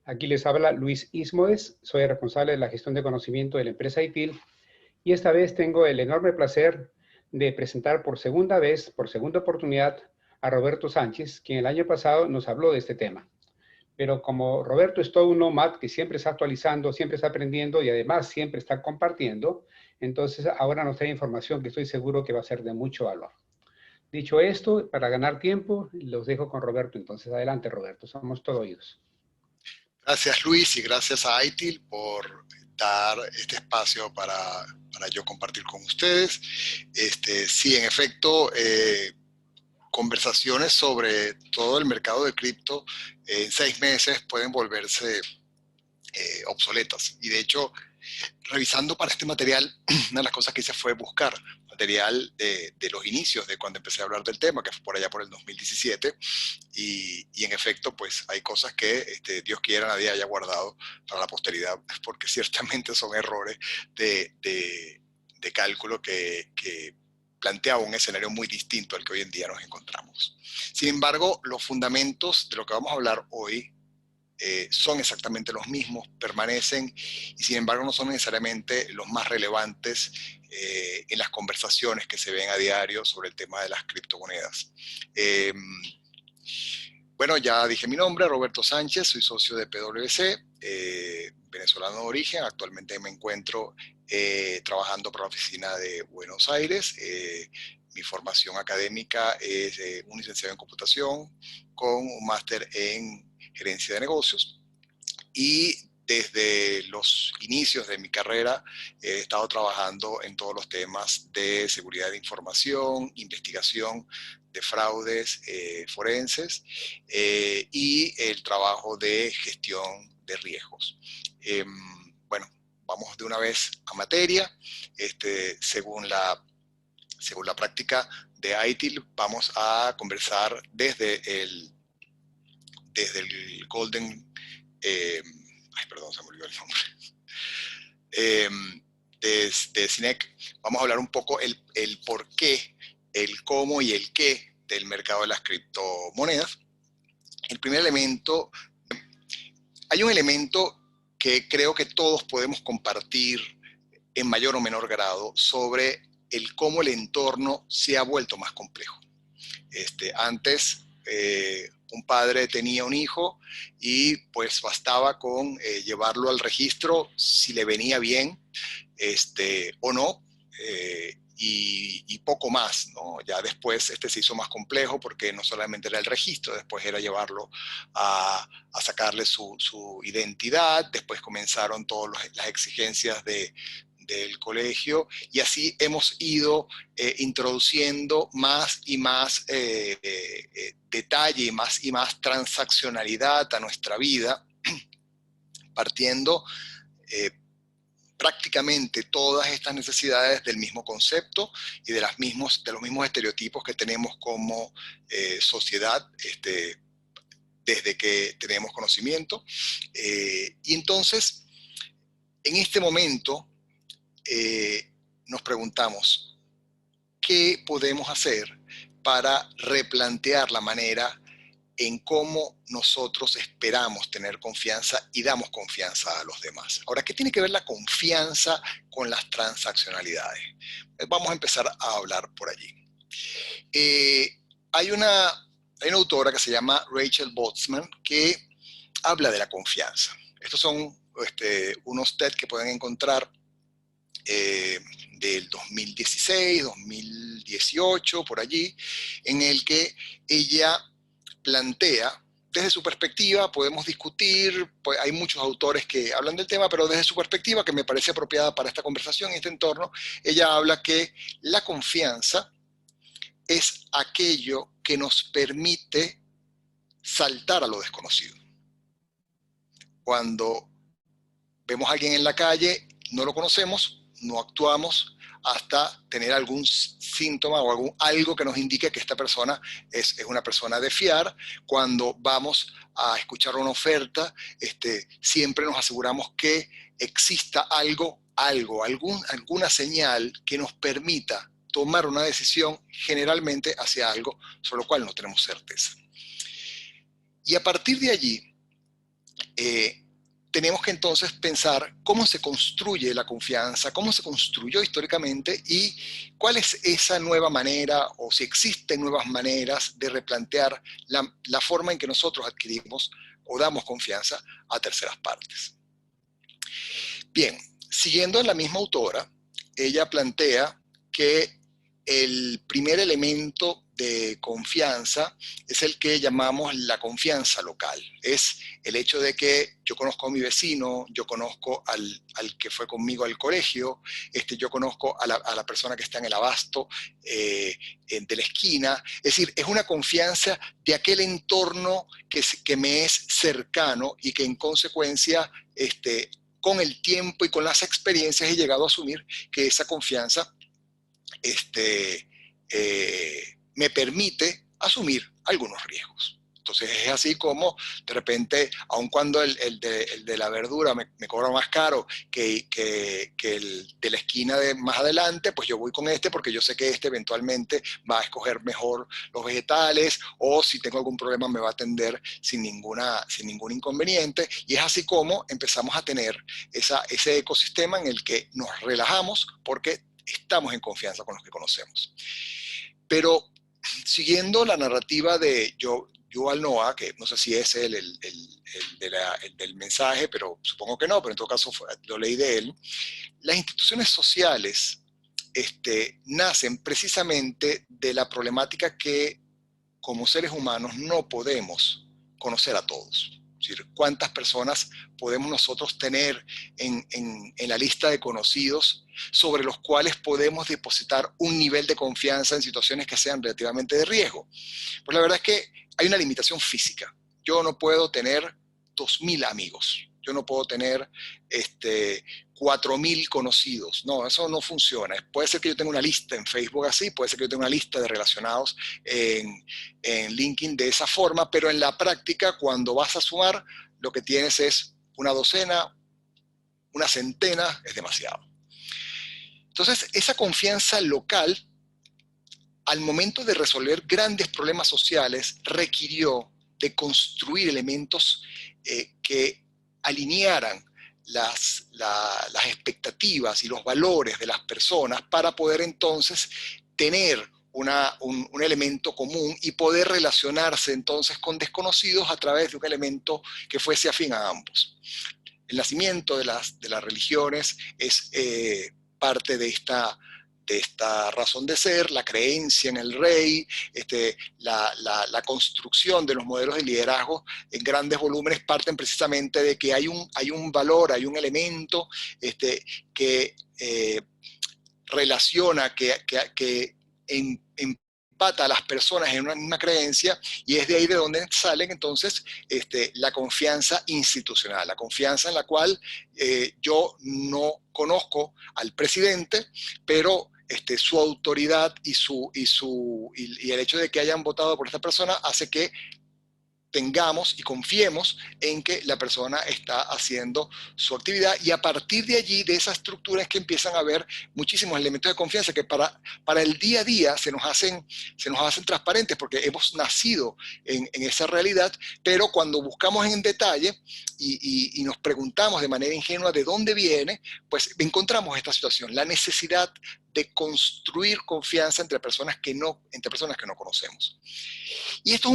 Aquí les habla Luis Ismoes, soy responsable de la gestión de conocimiento de la empresa ITIL y esta vez tengo el enorme placer de presentar por segunda vez, por segunda oportunidad, a Roberto Sánchez, quien el año pasado nos habló de este tema. Pero como Roberto es todo un nomad que siempre está actualizando, siempre está aprendiendo y además siempre está compartiendo, entonces ahora nos trae información que estoy seguro que va a ser de mucho valor. Dicho esto, para ganar tiempo, los dejo con Roberto. Entonces, adelante, Roberto, somos todo oídos. Gracias, Luis, y gracias a ITIL por dar este espacio para yo compartir con ustedes. Sí, en efecto, conversaciones sobre todo el mercado de cripto en 6 meses pueden volverse obsoletas. Y de hecho, revisando para este material, una de las cosas que hice fue buscar material de los inicios de cuando empecé a hablar del tema, que fue por allá por el 2017, y en efecto, pues hay cosas que Dios quiera nadie haya guardado para la posteridad, porque ciertamente son errores de cálculo que planteaba un escenario muy distinto al que hoy en día nos encontramos. Sin embargo, los fundamentos de lo que vamos a hablar hoy son exactamente los mismos, permanecen, y sin embargo no son necesariamente los más relevantes en las conversaciones que se ven a diario sobre el tema de las criptomonedas. Bueno, ya dije mi nombre, Roberto Sánchez, soy socio de PwC, venezolano de origen. Actualmente me encuentro trabajando para la oficina de Buenos Aires. Mi formación académica es un licenciado en computación con un máster en gerencia de negocios, y desde los inicios de mi carrera he estado trabajando en todos los temas de seguridad de información, investigación de fraudes forenses y el trabajo de gestión de riesgos. Bueno, vamos de una vez a materia. Según la práctica de ITIL, vamos a conversar desde el Golden, perdón, se me olvidó el nombre, de CINEC. Vamos a hablar un poco el por qué, el cómo y el qué del mercado de las criptomonedas. El primer elemento, hay un elemento que creo que todos podemos compartir en mayor o menor grado sobre el cómo el entorno se ha vuelto más complejo. Antes, un padre tenía un hijo y pues bastaba con llevarlo al registro si le venía bien o no, y poco más, ¿no? Ya después se hizo más complejo porque no solamente era el registro, después era llevarlo a sacarle su identidad, después comenzaron todas las exigencias del colegio, y así hemos ido introduciendo más y más detalle y más transaccionalidad a nuestra vida, partiendo prácticamente todas estas necesidades del mismo concepto y de los mismos estereotipos que tenemos como sociedad desde que tenemos conocimiento. Y entonces, en este momento, nos preguntamos, ¿qué podemos hacer para replantear la manera en cómo nosotros esperamos tener confianza y damos confianza a los demás? Ahora, ¿qué tiene que ver la confianza con las transaccionalidades? Vamos a empezar a hablar por allí. Hay una autora que se llama Rachel Botsman que habla de la confianza. Estos son unos TED que pueden encontrar del 2016, 2018, por allí, en el que ella plantea, desde su perspectiva, podemos discutir, pues hay muchos autores que hablan del tema, pero desde su perspectiva, que me parece apropiada para esta conversación, en este entorno, ella habla que la confianza es aquello que nos permite saltar a lo desconocido. Cuando vemos a alguien en la calle, no lo conocemos, no actuamos hasta tener algún síntoma o algo que nos indique que esta persona es una persona de fiar. Cuando vamos a escuchar una oferta, siempre nos aseguramos que exista alguna señal que nos permita tomar una decisión, generalmente hacia algo sobre lo cual no tenemos certeza. Y a partir de allí, tenemos que entonces pensar cómo se construye la confianza, cómo se construyó históricamente y cuál es esa nueva manera o si existen nuevas maneras de replantear la forma en que nosotros adquirimos o damos confianza a terceras partes. Bien, siguiendo a la misma autora, ella plantea que el primer elemento de confianza es el que llamamos la confianza local. Es el hecho de que yo conozco a mi vecino, yo conozco al que fue conmigo al colegio, yo conozco a la persona que está en el abasto de la esquina. Es decir, es una confianza de aquel entorno que me es cercano y que en consecuencia con el tiempo y con las experiencias he llegado a asumir que esa confianza me permite asumir algunos riesgos. Entonces es así como de repente, aun cuando el de la verdura me cobra más caro que el de la esquina de más adelante, pues yo voy con porque yo sé que eventualmente va a escoger mejor los vegetales, o si tengo algún problema me va a atender sin ningún inconveniente. Y es así como empezamos a tener ese ecosistema en el que nos relajamos porque estamos en confianza con los que conocemos. Pero siguiendo la narrativa de Yuval Noah, que no sé si es el del mensaje, pero supongo que no, pero en todo caso lo leí de él, las instituciones sociales nacen precisamente de la problemática que como seres humanos no podemos conocer a todos. Es decir, ¿cuántas personas podemos nosotros tener en la lista de conocidos sobre los cuales podemos depositar un nivel de confianza en situaciones que sean relativamente de riesgo? Pues la verdad es que hay una limitación física. Yo no puedo tener 2.000 amigos. Yo no puedo tener 4.000 conocidos. No, eso no funciona. Puede ser que yo tenga una lista en Facebook así, puede ser que yo tenga una lista de relacionados en LinkedIn de esa forma, pero en la práctica, cuando vas a sumar, lo que tienes es una docena, una centena, es demasiado. Entonces, esa confianza local, al momento de resolver grandes problemas sociales, requirió de construir elementos que alinearan las expectativas y los valores de las personas para poder entonces tener un elemento común y poder relacionarse entonces con desconocidos a través de un elemento que fuese afín a ambos. El nacimiento de las religiones es parte de esta razón de ser, la creencia en el rey, la construcción de los modelos de liderazgo en grandes volúmenes parten precisamente de que hay un valor, hay un elemento que relaciona, que empata a las personas en una misma creencia, y es de ahí de donde salen entonces la confianza institucional, la confianza en la cual yo no conozco al presidente, pero su autoridad y el hecho de que hayan votado por esta persona hace que tengamos y confiemos en que la persona está haciendo su actividad, y a partir de allí, de esas estructuras, que empiezan a haber muchísimos elementos de confianza que para el día a día se nos hacen transparentes porque hemos nacido en esa realidad, pero cuando buscamos en detalle y nos preguntamos de manera ingenua de dónde viene, pues encontramos esta situación, la necesidad de construir confianza entre personas que no conocemos. Y esto es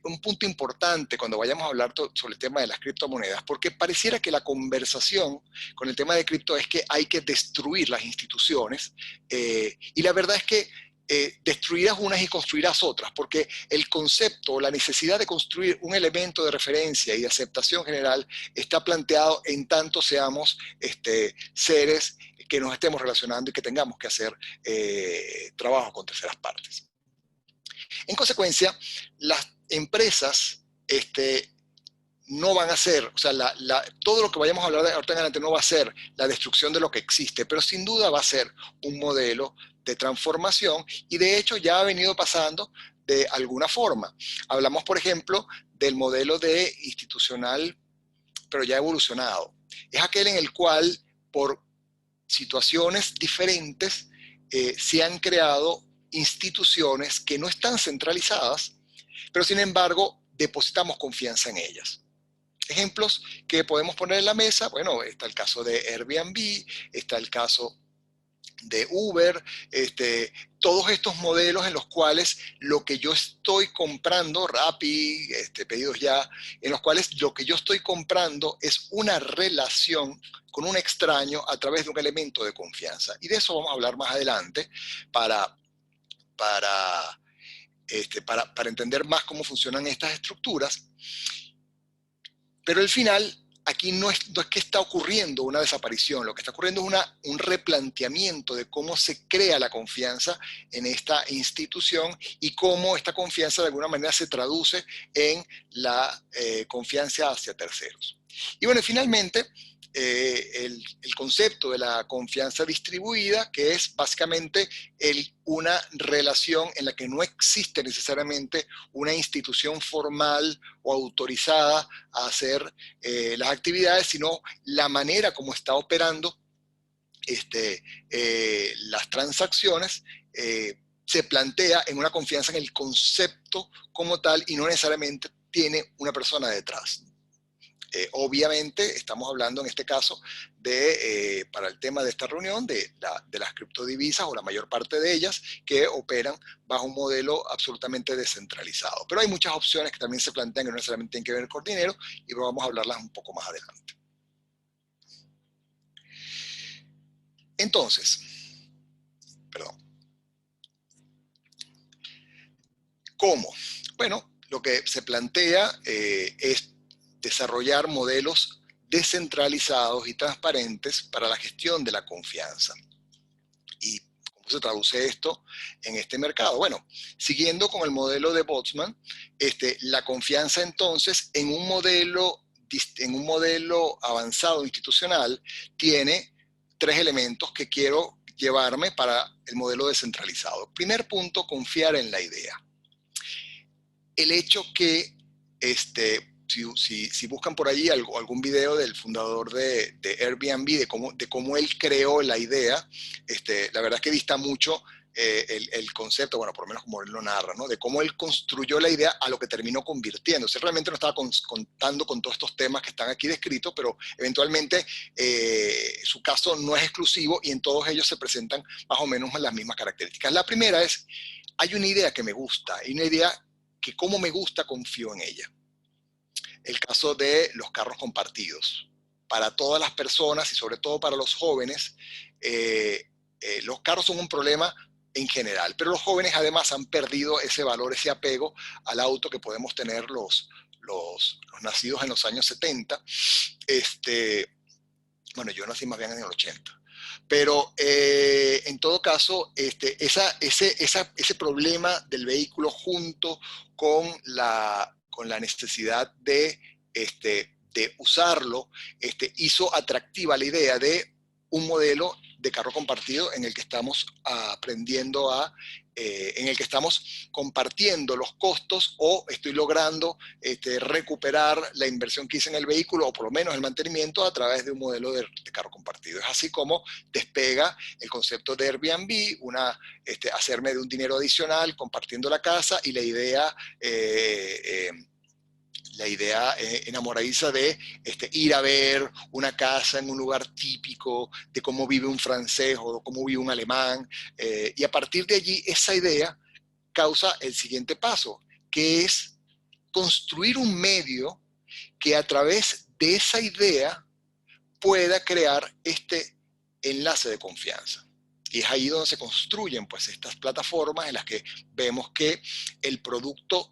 un punto importante cuando vayamos a hablar sobre el tema de las criptomonedas, porque pareciera que la conversación con el tema de cripto es que hay que destruir las instituciones, y la verdad es que destruirás unas y construirás otras, porque el concepto, la necesidad de construir un elemento de referencia y de aceptación general está planteado en tanto seamos seres que nos estemos relacionando y que tengamos que hacer trabajo con terceras partes. En consecuencia, las empresas no van a ser, o sea, todo lo que vayamos a hablar de ahorita en adelante no va a ser la destrucción de lo que existe, pero sin duda va a ser un modelo de transformación, y de hecho ya ha venido pasando de alguna forma. Hablamos, por ejemplo, del modelo de institucional, pero ya evolucionado. Es aquel en el cual, por situaciones diferentes, se han creado instituciones que no están centralizadas, pero sin embargo depositamos confianza en ellas. Ejemplos que podemos poner en la mesa, bueno, está el caso de Airbnb, está el caso de Uber, todos estos modelos en los cuales lo que yo estoy comprando, Rappi, pedidos ya, en los cuales lo que yo estoy comprando es una relación con un extraño a través de un elemento de confianza. Y de eso vamos a hablar más adelante para entender más cómo funcionan estas estructuras. Pero al final, aquí no es que está ocurriendo una desaparición, lo que está ocurriendo es un replanteamiento de cómo se crea la confianza en esta institución y cómo esta confianza de alguna manera se traduce en la confianza hacia terceros. Y bueno, finalmente, el concepto de la confianza distribuida, que es básicamente una relación en la que no existe necesariamente una institución formal o autorizada a hacer las actividades, sino la manera como está operando las transacciones se plantea en una confianza en el concepto como tal y no necesariamente tiene una persona detrás. Obviamente estamos hablando en este caso para el tema de esta reunión de las criptodivisas o la mayor parte de ellas que operan bajo un modelo absolutamente descentralizado. Pero hay muchas opciones que también se plantean que no necesariamente tienen que ver con dinero y vamos a hablarlas un poco más adelante. Entonces, ¿cómo? Bueno, lo que se plantea es desarrollar modelos descentralizados y transparentes para la gestión de la confianza. ¿Y cómo se traduce esto en este mercado? Bueno, siguiendo con el modelo de Boltzmann, la confianza entonces en un modelo avanzado institucional tiene tres elementos que quiero llevarme para el modelo descentralizado. Primer punto, confiar en la idea. El hecho que si buscan por allí algún video del fundador de Airbnb, de cómo él creó la idea, la verdad es que dista mucho el concepto, bueno, por lo menos como él lo narra, ¿no? De cómo él construyó la idea a lo que terminó convirtiéndose. Realmente no estaba contando con todos estos temas que están aquí descritos, pero eventualmente su caso no es exclusivo y en todos ellos se presentan más o menos las mismas características. La primera es, hay una idea que me gusta, y una idea que como me gusta, confío en ella. El caso de los carros compartidos. Para todas las personas y sobre todo para los jóvenes, los carros son un problema en general, pero los jóvenes además han perdido ese valor, ese apego al auto que podemos tener los nacidos en los años 70. Bueno, yo nací más bien en el 80. Pero en todo caso, ese problema del vehículo junto con la necesidad de usarlo, hizo atractiva la idea de un modelo de carro compartido en el que estamos aprendiendo en el que estamos compartiendo los costos o estoy logrando recuperar la inversión que hice en el vehículo o por lo menos el mantenimiento a través de un modelo de carro compartido. Es así como despega el concepto de Airbnb, hacerme de un dinero adicional compartiendo la casa y la idea enamoradiza de ir a ver una casa en un lugar típico, de cómo vive un francés o cómo vive un alemán, y a partir de allí esa idea causa el siguiente paso, que es construir un medio que a través de esa idea pueda crear este enlace de confianza. Y es ahí donde se construyen pues estas plataformas en las que vemos que el producto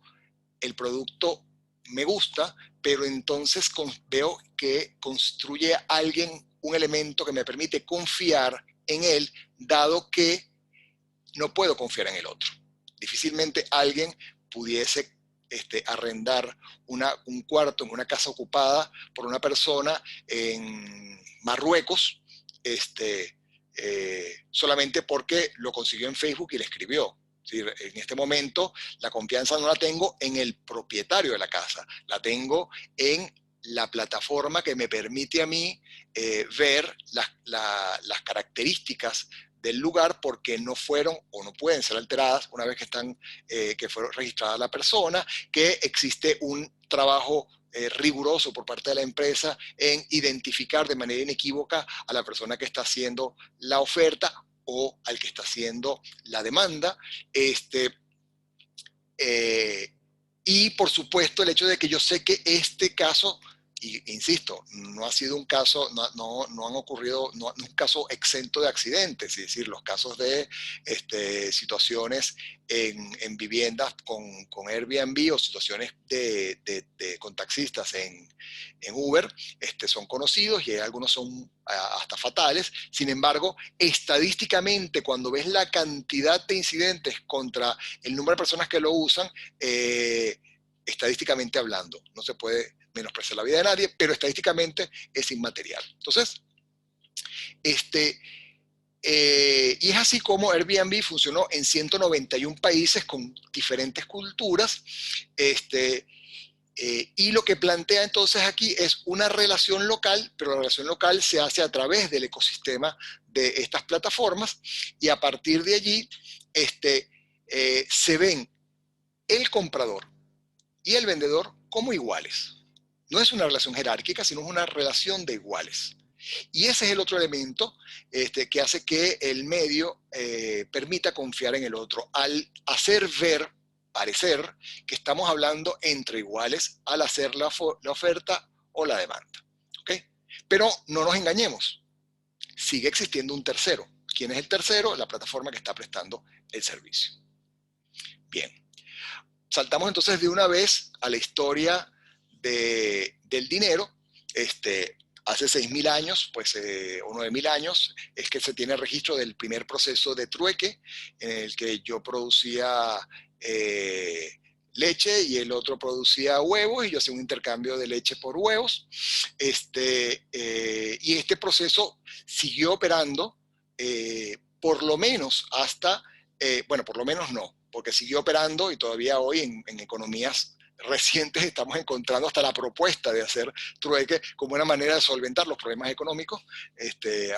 me gusta, pero entonces veo que construye a alguien un elemento que me permite confiar en él, dado que no puedo confiar en el otro. Difícilmente alguien pudiese arrendar un cuarto en una casa ocupada por una persona en Marruecos, solamente porque lo consiguió en Facebook y le escribió. En este momento la confianza no la tengo en el propietario de la casa, la tengo en la plataforma que me permite a mí ver las características del lugar porque no fueron o no pueden ser alteradas una vez que fue registrada la persona, que existe un trabajo riguroso por parte de la empresa en identificar de manera inequívoca a la persona que está haciendo la oferta o al que está haciendo la demanda. Y por supuesto el hecho de que yo sé que este caso, y insisto, no ha sido un caso, no han ocurrido, no es un caso exento de accidentes, es decir, los casos de situaciones en viviendas con Airbnb o situaciones con taxistas en Uber, son conocidos y algunos son hasta fatales. Sin embargo, estadísticamente, cuando ves la cantidad de incidentes contra el número de personas que lo usan, estadísticamente hablando, no se puede menospreciar la vida de nadie, pero estadísticamente es inmaterial. Entonces, y es así como Airbnb funcionó en 191 países con diferentes culturas, y lo que plantea entonces aquí es una relación local, pero la relación local se hace a través del ecosistema de estas plataformas, y a partir de allí se ven el comprador y el vendedor como iguales. No es una relación jerárquica, sino es una relación de iguales. Y ese es el otro elemento que hace que el medio permita confiar en el otro, al hacer ver, parecer, que estamos hablando entre iguales al hacer la oferta o la demanda. ¿Okay? Pero no nos engañemos, sigue existiendo un tercero. ¿Quién es el tercero? La plataforma que está prestando el servicio. Bien. Saltamos entonces de una vez a la historia del dinero. Hace 6.000 años, pues, o 9.000 años, es que se tiene registro del primer proceso de trueque, en el que yo producía leche y el otro producía huevos, y yo hacía un intercambio de leche por huevos. Y este proceso siguió operando por lo menos hasta, bueno, por lo menos no, porque siguió operando y todavía hoy en economías recientes estamos encontrando hasta la propuesta de hacer trueque como una manera de solventar los problemas económicos.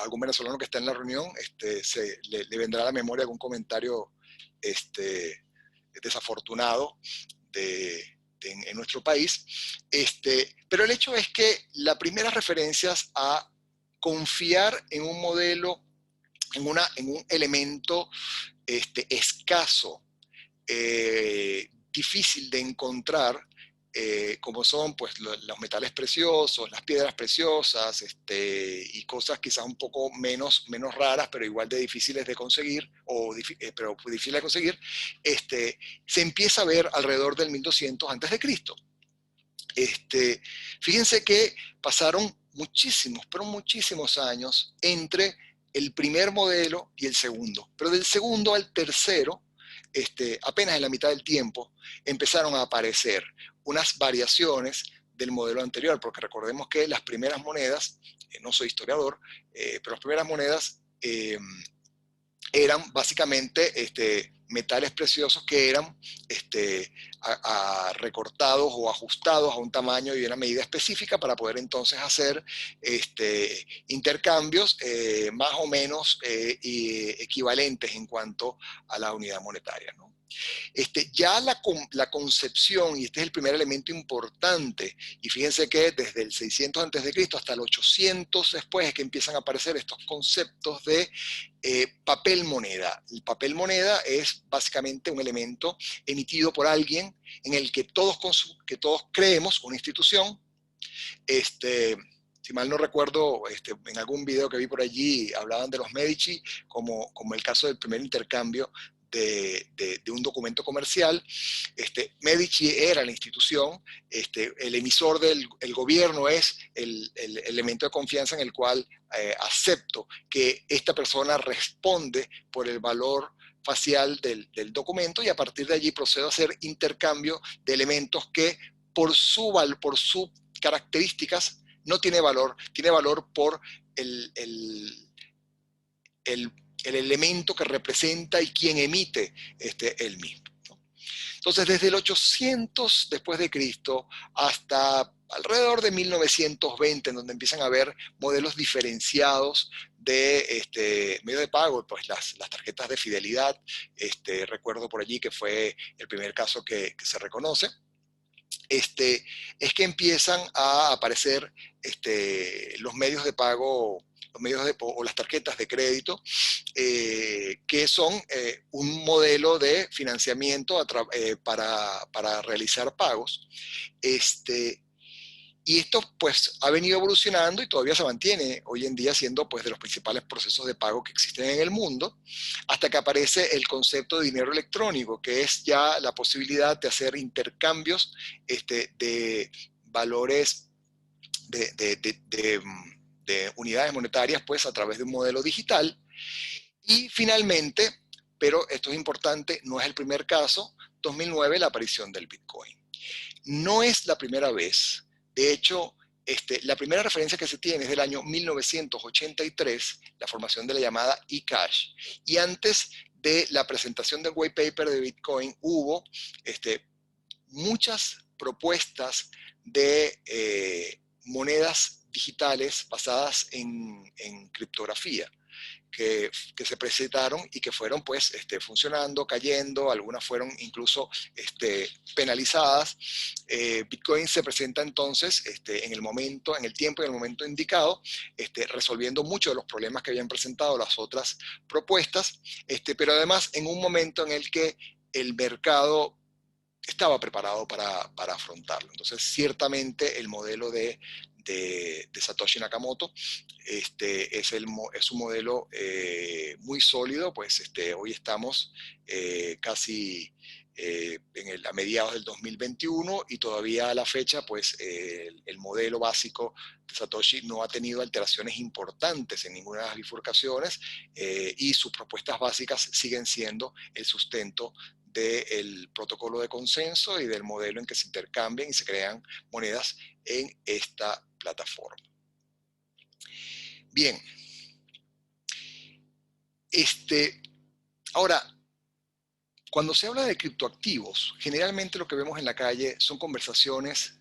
Algún venezolano que está en la reunión le vendrá a la memoria algún comentario desafortunado en nuestro país. Pero el hecho es que las primeras referencias a confiar en un modelo, en un elemento escaso, difícil de encontrar, como son pues los metales preciosos, las piedras preciosas, y cosas quizás un poco menos raras, pero igual de difíciles de conseguir, pero difíciles de conseguir, se empieza a ver alrededor del 1200 a.C. Fíjense que pasaron muchísimos, pero muchísimos años entre el primer modelo y el segundo, pero del segundo al tercero, apenas en la mitad del tiempo, empezaron a aparecer unas variaciones del modelo anterior, porque recordemos que las primeras monedas, no soy historiador, pero las primeras monedas eran básicamente metales preciosos que eran recortados o ajustados a un tamaño y una medida específica para poder entonces hacer intercambios más o menos equivalentes en cuanto a la unidad monetaria, ¿no? Ya la concepción, y este es el primer elemento importante, y fíjense que desde el 600 a.C. hasta el 800 después es que empiezan a aparecer estos conceptos de papel moneda. El papel moneda es básicamente un elemento emitido por alguien en el que todos creemos, una institución. Si mal no recuerdo, en algún video que vi por allí hablaban de los Medici como el caso del primer intercambio de un documento comercial. Medici era la institución, el emisor del gobierno es el elemento de confianza en el cual acepto que esta persona responde por el valor facial del documento, y a partir de allí procedo a hacer intercambio de elementos que por sus características no tiene valor, tiene valor por el elemento que representa y quien emite el mismo, ¿no? Entonces, desde el 800 después de Cristo hasta alrededor de 1920, en donde empiezan a haber modelos diferenciados de medio de pago, pues las tarjetas de fidelidad, recuerdo por allí que fue el primer caso que se reconoce. es que empiezan a aparecer los medios de pago, o las tarjetas de crédito, que son un modelo de financiamiento para realizar pagos. Y esto pues ha venido evolucionando y todavía se mantiene hoy en día siendo pues de los principales procesos de pago que existen en el mundo, hasta que aparece el concepto de dinero electrónico, que es ya la posibilidad de hacer intercambios de valores, de unidades monetarias pues a través de un modelo digital. Y finalmente, pero esto es importante, no es el primer caso, 2009 la aparición del Bitcoin. No es la primera vez. De hecho, la primera referencia que se tiene es del año 1983, la formación de la llamada eCash. Y antes de la presentación del white paper de Bitcoin, hubo muchas propuestas de monedas digitales basadas en criptografía. Que se presentaron y que fueron pues funcionando, cayendo, algunas fueron incluso penalizadas. Bitcoin se presenta entonces en el tiempo y en el momento indicado, resolviendo muchos de los problemas que habían presentado las otras propuestas, pero además en un momento en el que el mercado estaba preparado para afrontarlo. Entonces, ciertamente el modelo de Satoshi Nakamoto es un modelo muy sólido, pues hoy estamos casi a mediados del 2021 y todavía a la fecha, pues el modelo básico de Satoshi no ha tenido alteraciones importantes en ninguna de las bifurcaciones y sus propuestas básicas siguen siendo el sustento del protocolo de consenso y del modelo en que se intercambian y se crean monedas en esta plataforma. Bien. Ahora, cuando se habla de criptoactivos, generalmente lo que vemos en la calle son conversaciones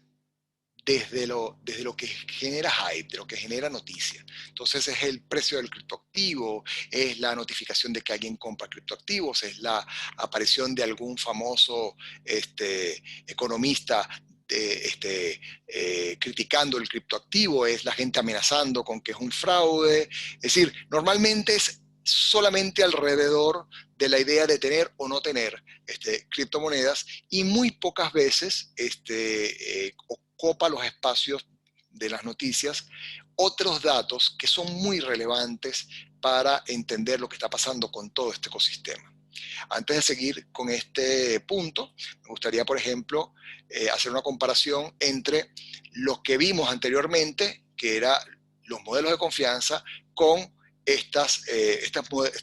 desde lo que genera hype, de lo que genera noticia. Entonces es el precio del criptoactivo, es la notificación de que alguien compra criptoactivos, es la aparición de algún famoso economista criticando el criptoactivo, es la gente amenazando con que es un fraude. Es decir, normalmente es solamente alrededor de la idea de tener o no tener criptomonedas y muy pocas veces ocupa los espacios de las noticias otros datos que son muy relevantes para entender lo que está pasando con todo este ecosistema. Antes de seguir con este punto, me gustaría, por ejemplo, hacer una comparación entre los que vimos anteriormente, que eran los modelos de confianza, con estas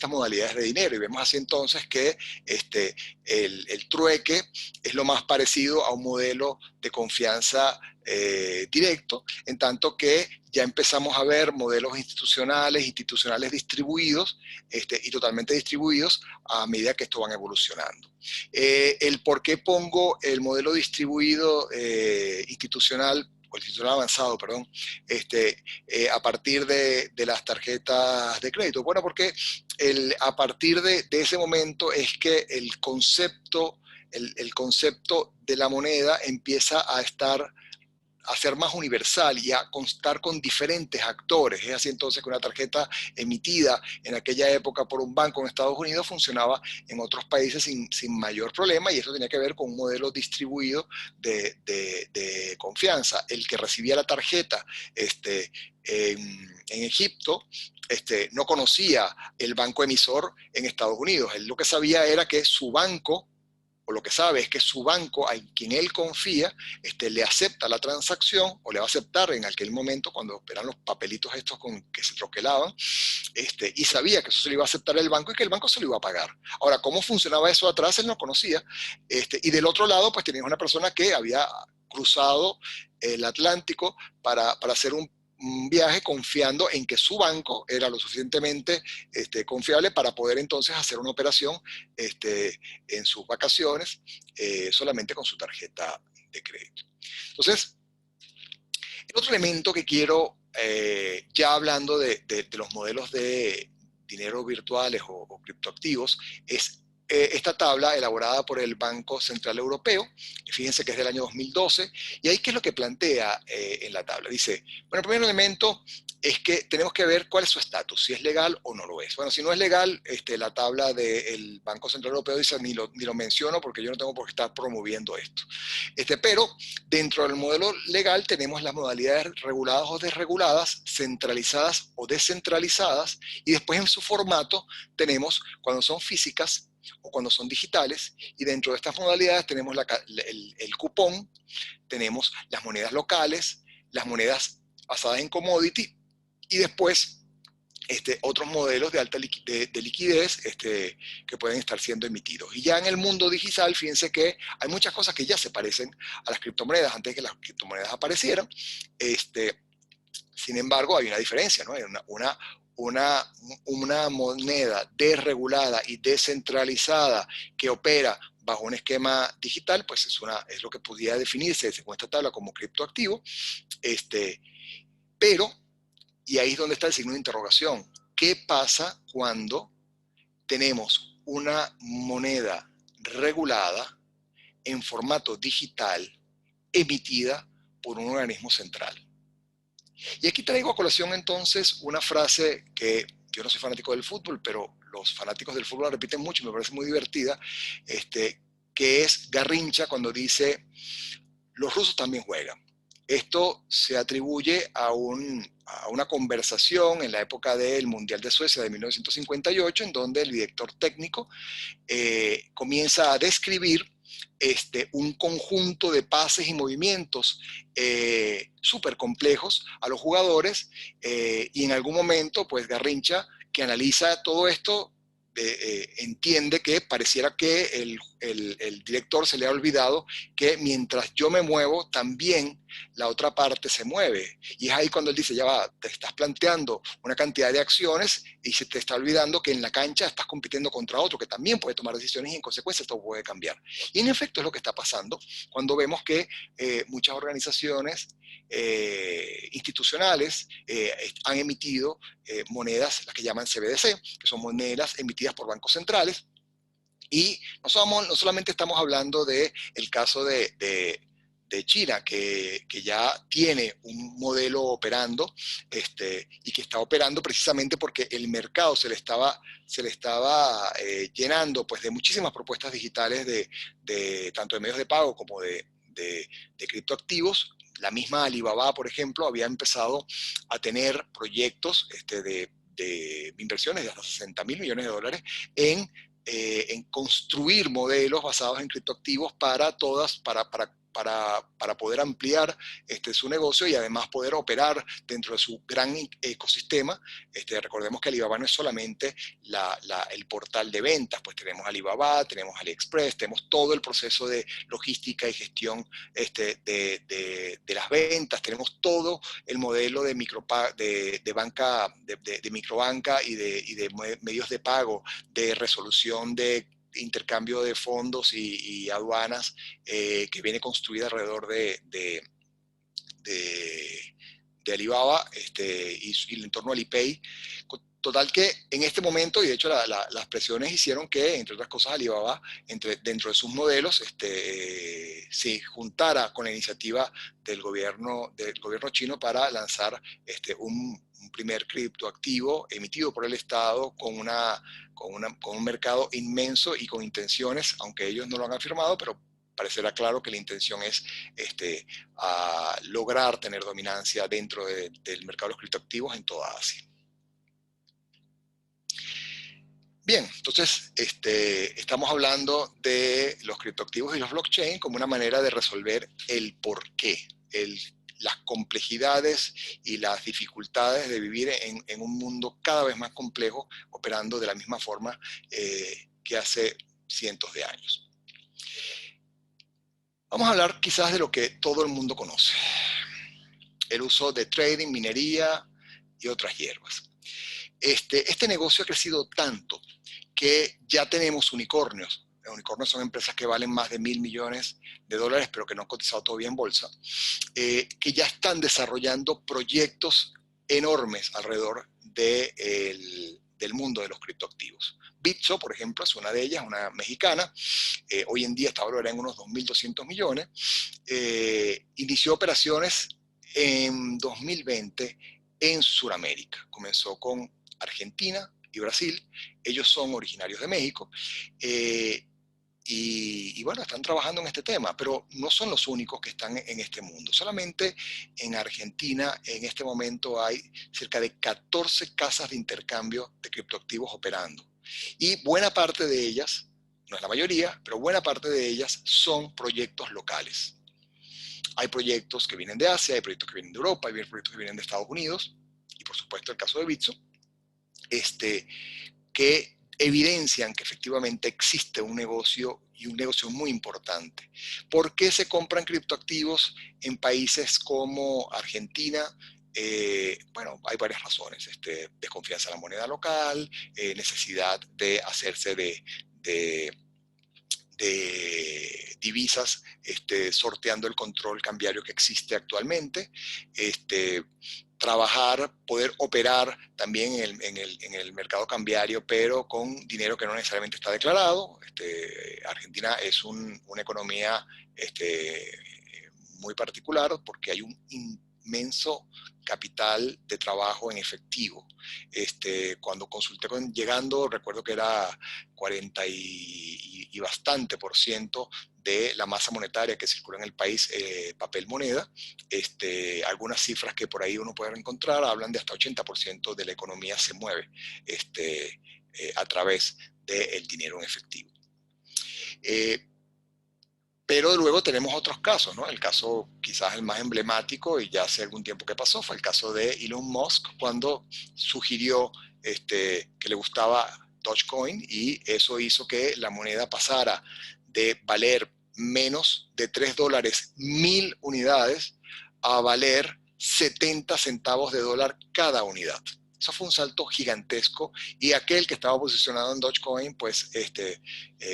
modalidades de dinero. Y vemos así entonces que el trueque es lo más parecido a un modelo de confianza directo, en tanto que ya empezamos a ver modelos institucionales distribuidos y totalmente distribuidos a medida que esto van evolucionando. El por qué pongo el modelo distribuido institucional o el institucional avanzado, perdón, a partir de las tarjetas de crédito. Bueno, porque a partir de ese momento es que el concepto de la moneda empieza a ser más universal y a constar con diferentes actores. Es así entonces que una tarjeta emitida en aquella época por un banco en Estados Unidos funcionaba en otros países sin mayor problema, y eso tenía que ver con un modelo distribuido de confianza. El que recibía la tarjeta en Egipto no conocía el banco emisor en Estados Unidos. Él lo que sabía era que su banco, o lo que sabe es que su banco, a quien él confía, le acepta la transacción, o le va a aceptar en aquel momento cuando eran los papelitos estos con que se troquelaban, y sabía que eso se lo iba a aceptar el banco y que el banco se lo iba a pagar. Ahora, ¿cómo funcionaba eso atrás? Él no conocía. Y del otro lado, pues tenías una persona que había cruzado el Atlántico para hacer un viaje confiando en que su banco era lo suficientemente confiable para poder entonces hacer una operación en sus vacaciones solamente con su tarjeta de crédito. Entonces, el otro elemento que quiero, ya hablando de los modelos de dinero virtuales o criptoactivos, es esta tabla elaborada por el Banco Central Europeo, y fíjense que es del año 2012, y ahí ¿qué es lo que plantea en la tabla? Dice, bueno, el primer elemento es que tenemos que ver cuál es su estatus, si es legal o no lo es. Bueno, si no es legal, la tabla del Banco Central Europeo dice ni lo menciono porque yo no tengo por qué estar promoviendo esto. Pero dentro del modelo legal tenemos las modalidades reguladas o desreguladas, centralizadas o descentralizadas, y después en su formato tenemos cuando son físicas o cuando son digitales, y dentro de estas modalidades tenemos el cupón, tenemos las monedas locales, las monedas basadas en commodity, y después otros modelos de alta de liquidez que pueden estar siendo emitidos. Y ya en el mundo digital, fíjense que hay muchas cosas que ya se parecen a las criptomonedas antes de que las criptomonedas aparecieran. Sin embargo, hay una diferencia, ¿no? Hay una moneda desregulada y descentralizada que opera bajo un esquema digital, pues es lo que podría definirse según esta tabla como criptoactivo, pero, y ahí es donde está el signo de interrogación, ¿qué pasa cuando tenemos una moneda regulada en formato digital emitida por un organismo central? Y aquí traigo a colación entonces una frase que yo no soy fanático del fútbol, pero los fanáticos del fútbol la repiten mucho y me parece muy divertida, que es Garrincha cuando dice, los rusos también juegan. Esto se atribuye a una conversación en la época del Mundial de Suecia de 1958, en donde el director técnico comienza a describir un conjunto de pases y movimientos súper complejos a los jugadores, y en algún momento, pues Garrincha, que analiza todo esto, entiende que pareciera que el director se le ha olvidado que mientras yo me muevo, también la otra parte se mueve. Y es ahí cuando él dice, ya va, te estás planteando una cantidad de acciones y se te está olvidando que en la cancha estás compitiendo contra otro que también puede tomar decisiones y en consecuencia esto puede cambiar. Y en efecto es lo que está pasando cuando vemos que muchas organizaciones institucionales han emitido monedas, las que llaman CBDC, que son monedas emitidas por bancos centrales. Y no solamente estamos hablando del caso de China, que ya tiene un modelo operando y que está operando precisamente porque el mercado se le estaba llenando pues, de muchísimas propuestas digitales tanto de medios de pago como de criptoactivos. La misma Alibaba, por ejemplo, había empezado a tener proyectos de inversiones de hasta 60 mil millones de dólares en construir modelos basados en criptoactivos para poder ampliar su negocio y además poder operar dentro de su gran ecosistema. Recordemos que Alibaba no es solamente el portal de ventas, pues tenemos Alibaba, tenemos AliExpress, tenemos todo el proceso de logística y gestión de las ventas, tenemos todo el modelo de banca, de microbanca y de medios de pago, de resolución de intercambio de fondos y aduanas que viene construida alrededor de Alibaba y el entorno Alipay. Total que en este momento, y de hecho las presiones hicieron que, entre otras cosas, Alibaba, dentro de sus modelos, se juntara con la iniciativa del gobierno chino para lanzar un primer criptoactivo emitido por el Estado con un mercado inmenso y con intenciones, aunque ellos no lo han afirmado, pero parecerá claro que la intención es a lograr tener dominancia dentro del mercado de los criptoactivos en toda Asia. Bien, entonces estamos hablando de los criptoactivos y los blockchain como una manera de resolver el porqué, las complejidades y las dificultades de vivir en un mundo cada vez más complejo, operando de la misma forma que hace cientos de años. Vamos a hablar quizás de lo que todo el mundo conoce, el uso de trading, minería y otras hierbas. Este negocio ha crecido tanto que ya tenemos unicornios. Los unicornios son empresas que valen más de $1.000 millones, pero que no han cotizado todavía en bolsa, que ya están desarrollando proyectos enormes alrededor del mundo de los criptoactivos. Bitso, por ejemplo, es una de ellas, una mexicana, hoy en día está valorada en unos 2.200 millones, inició operaciones en 2020 en Sudamérica. Comenzó con Argentina y Brasil, ellos son originarios de México, y bueno, están trabajando en este tema, pero no son los únicos que están en este mundo. Solamente en Argentina en este momento hay cerca de 14 casas de intercambio de criptoactivos operando. Y buena parte de ellas, no es la mayoría, pero buena parte de ellas son proyectos locales. Hay proyectos que vienen de Asia, hay proyectos que vienen de Europa, hay proyectos que vienen de Estados Unidos, y por supuesto el caso de Bitso, que evidencian que efectivamente existe un negocio y un negocio muy importante. ¿Por qué se compran criptoactivos en países como Argentina? Bueno, hay varias razones. Desconfianza en la moneda local, necesidad de hacerse de divisas, sorteando el control cambiario que existe actualmente, trabajar, poder operar también en el mercado cambiario, pero con dinero que no necesariamente está declarado. Argentina es una economía muy particular porque hay un inmenso capital de trabajo en efectivo. Cuando consulté llegando, recuerdo que era 40 y bastante por ciento de la masa monetaria que circula en el país, papel moneda. Algunas cifras que por ahí uno puede encontrar hablan de hasta 80% de la economía se mueve a través del dinero en efectivo. Pero luego tenemos otros casos, ¿no? El caso quizás el más emblemático, y ya hace algún tiempo que pasó, fue el caso de Elon Musk, cuando sugirió que le gustaba Dogecoin, y eso hizo que la moneda pasara de valer menos de $3 1000 unidades a valer 70 centavos de dólar cada unidad. Eso fue un salto gigantesco, y aquel que estaba posicionado en Dogecoin, pues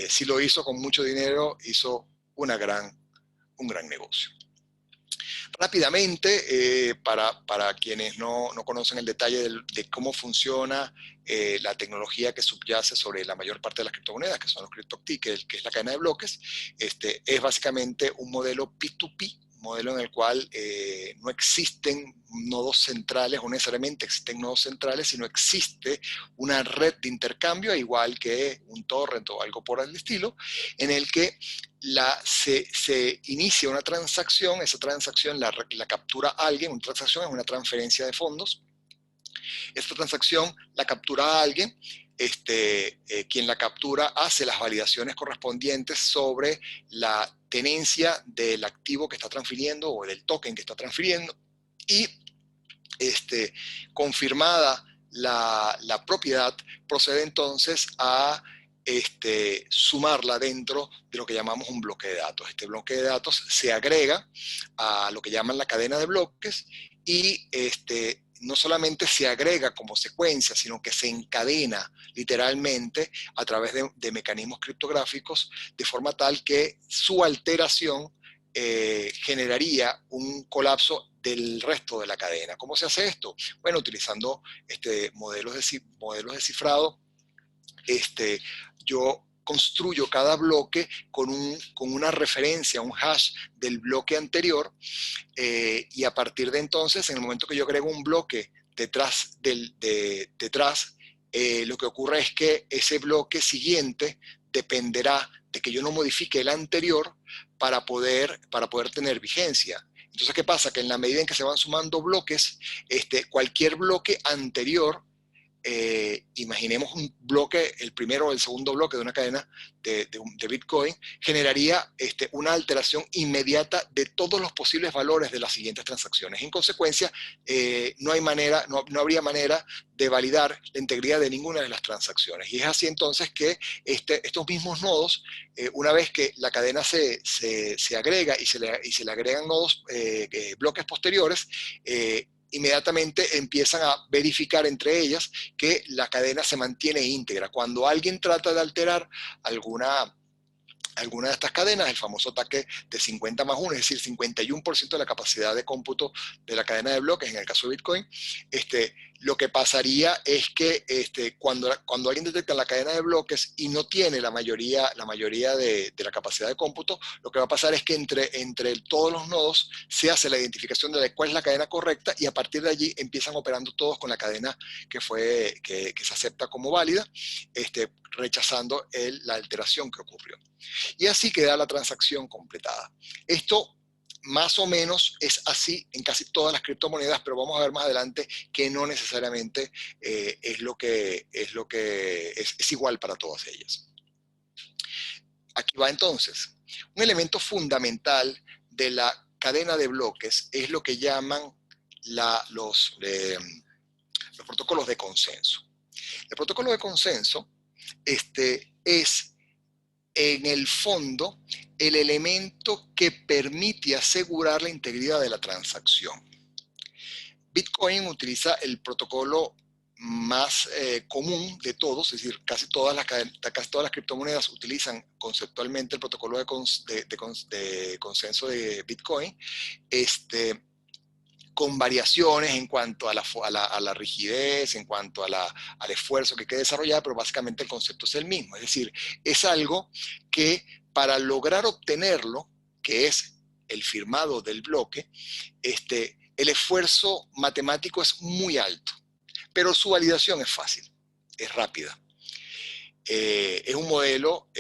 si lo hizo con mucho dinero, hizo un gran negocio. Rápidamente, para quienes no conocen el detalle de cómo funciona la tecnología que subyace sobre la mayor parte de las criptomonedas, que son los CryptoKitties, que es la cadena de bloques, es básicamente un modelo P2P, modelo en el cual no existen nodos centrales, o necesariamente existen nodos centrales, sino existe una red de intercambio, igual que un torrent o algo por el estilo, en el que se inicia una transacción, esa transacción la captura alguien, una transacción es una transferencia de fondos, esta transacción la captura alguien, quien la captura hace las validaciones correspondientes sobre la tenencia del activo que está transfiriendo o del token que está transfiriendo, y confirmada la propiedad, procede entonces a sumarla dentro de lo que llamamos un bloque de datos. Este bloque de datos se agrega a lo que llaman la cadena de bloques, y no solamente se agrega como secuencia, sino que se encadena literalmente a través de mecanismos criptográficos, de forma tal que su alteración generaría un colapso del resto de la cadena. ¿Cómo se hace esto? Bueno, utilizando modelos de cifrado. Yo construyo cada bloque con una referencia, un hash del bloque anterior, y a partir de entonces, en el momento que yo agrego un bloque detrás, lo que ocurre es que ese bloque siguiente dependerá de que yo no modifique el anterior para poder tener vigencia. Entonces, ¿qué pasa? Que en la medida en que se van sumando bloques, cualquier bloque anterior, imaginemos un bloque, el primero o el segundo bloque de una cadena de Bitcoin, generaría una alteración inmediata de todos los posibles valores de las siguientes transacciones. En consecuencia, no habría manera de validar la integridad de ninguna de las transacciones. Y es así entonces que estos mismos nodos, una vez que la cadena se agrega y se le agregan nodos, bloques posteriores, inmediatamente empiezan a verificar entre ellas que la cadena se mantiene íntegra. Cuando alguien trata de alterar alguna de estas cadenas, el famoso ataque de 50 más 1, es decir, 51% de la capacidad de cómputo de la cadena de bloques, en el caso de Bitcoin, Lo que pasaría es que cuando alguien detecta la cadena de bloques y no tiene la mayoría de la capacidad de cómputo, lo que va a pasar es que entre todos los nodos se hace la identificación de cuál es la cadena correcta, y a partir de allí empiezan operando todos con la cadena que se acepta como válida, rechazando la alteración que ocurrió. Y así queda la transacción completada. Esto más o menos es así en casi todas las criptomonedas, pero vamos a ver más adelante que no necesariamente es igual para todas ellas. Aquí va entonces. Un elemento fundamental de la cadena de bloques es lo que llaman los protocolos de consenso. El protocolo de consenso es en el fondo el elemento que permite asegurar la integridad de la transacción. Bitcoin utiliza el protocolo más común de todos, es decir, casi todas las criptomonedas utilizan conceptualmente el protocolo de consenso de Bitcoin, con variaciones en cuanto a la rigidez, en cuanto al esfuerzo que hay que desarrollar, pero básicamente el concepto es el mismo. Es decir, es algo que para lograr obtenerlo, que es el firmado del bloque, el esfuerzo matemático es muy alto, pero su validación es fácil, es rápida. Es un modelo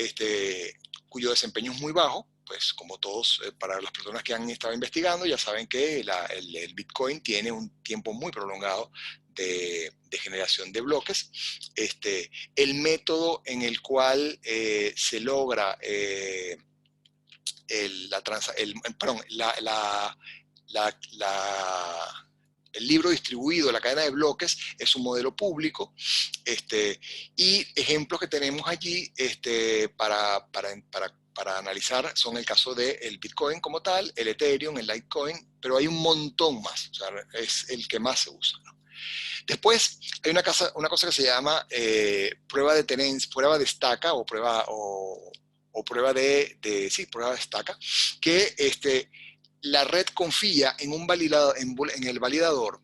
cuyo desempeño es muy bajo, pues como todos, para las personas que han estado investigando, ya saben que el Bitcoin tiene un tiempo muy prolongado de generación de bloques. El método en el cual se logra el libro distribuido, la cadena de bloques, es un modelo público, y ejemplos que tenemos allí para analizar son el caso del Bitcoin como tal, el Ethereum, el Litecoin, pero hay un montón más, o sea, es el que más se usa, ¿no? Después hay una cosa que se llama prueba de tenencia, prueba de estaca o prueba de estaca, que la red confía en el validador,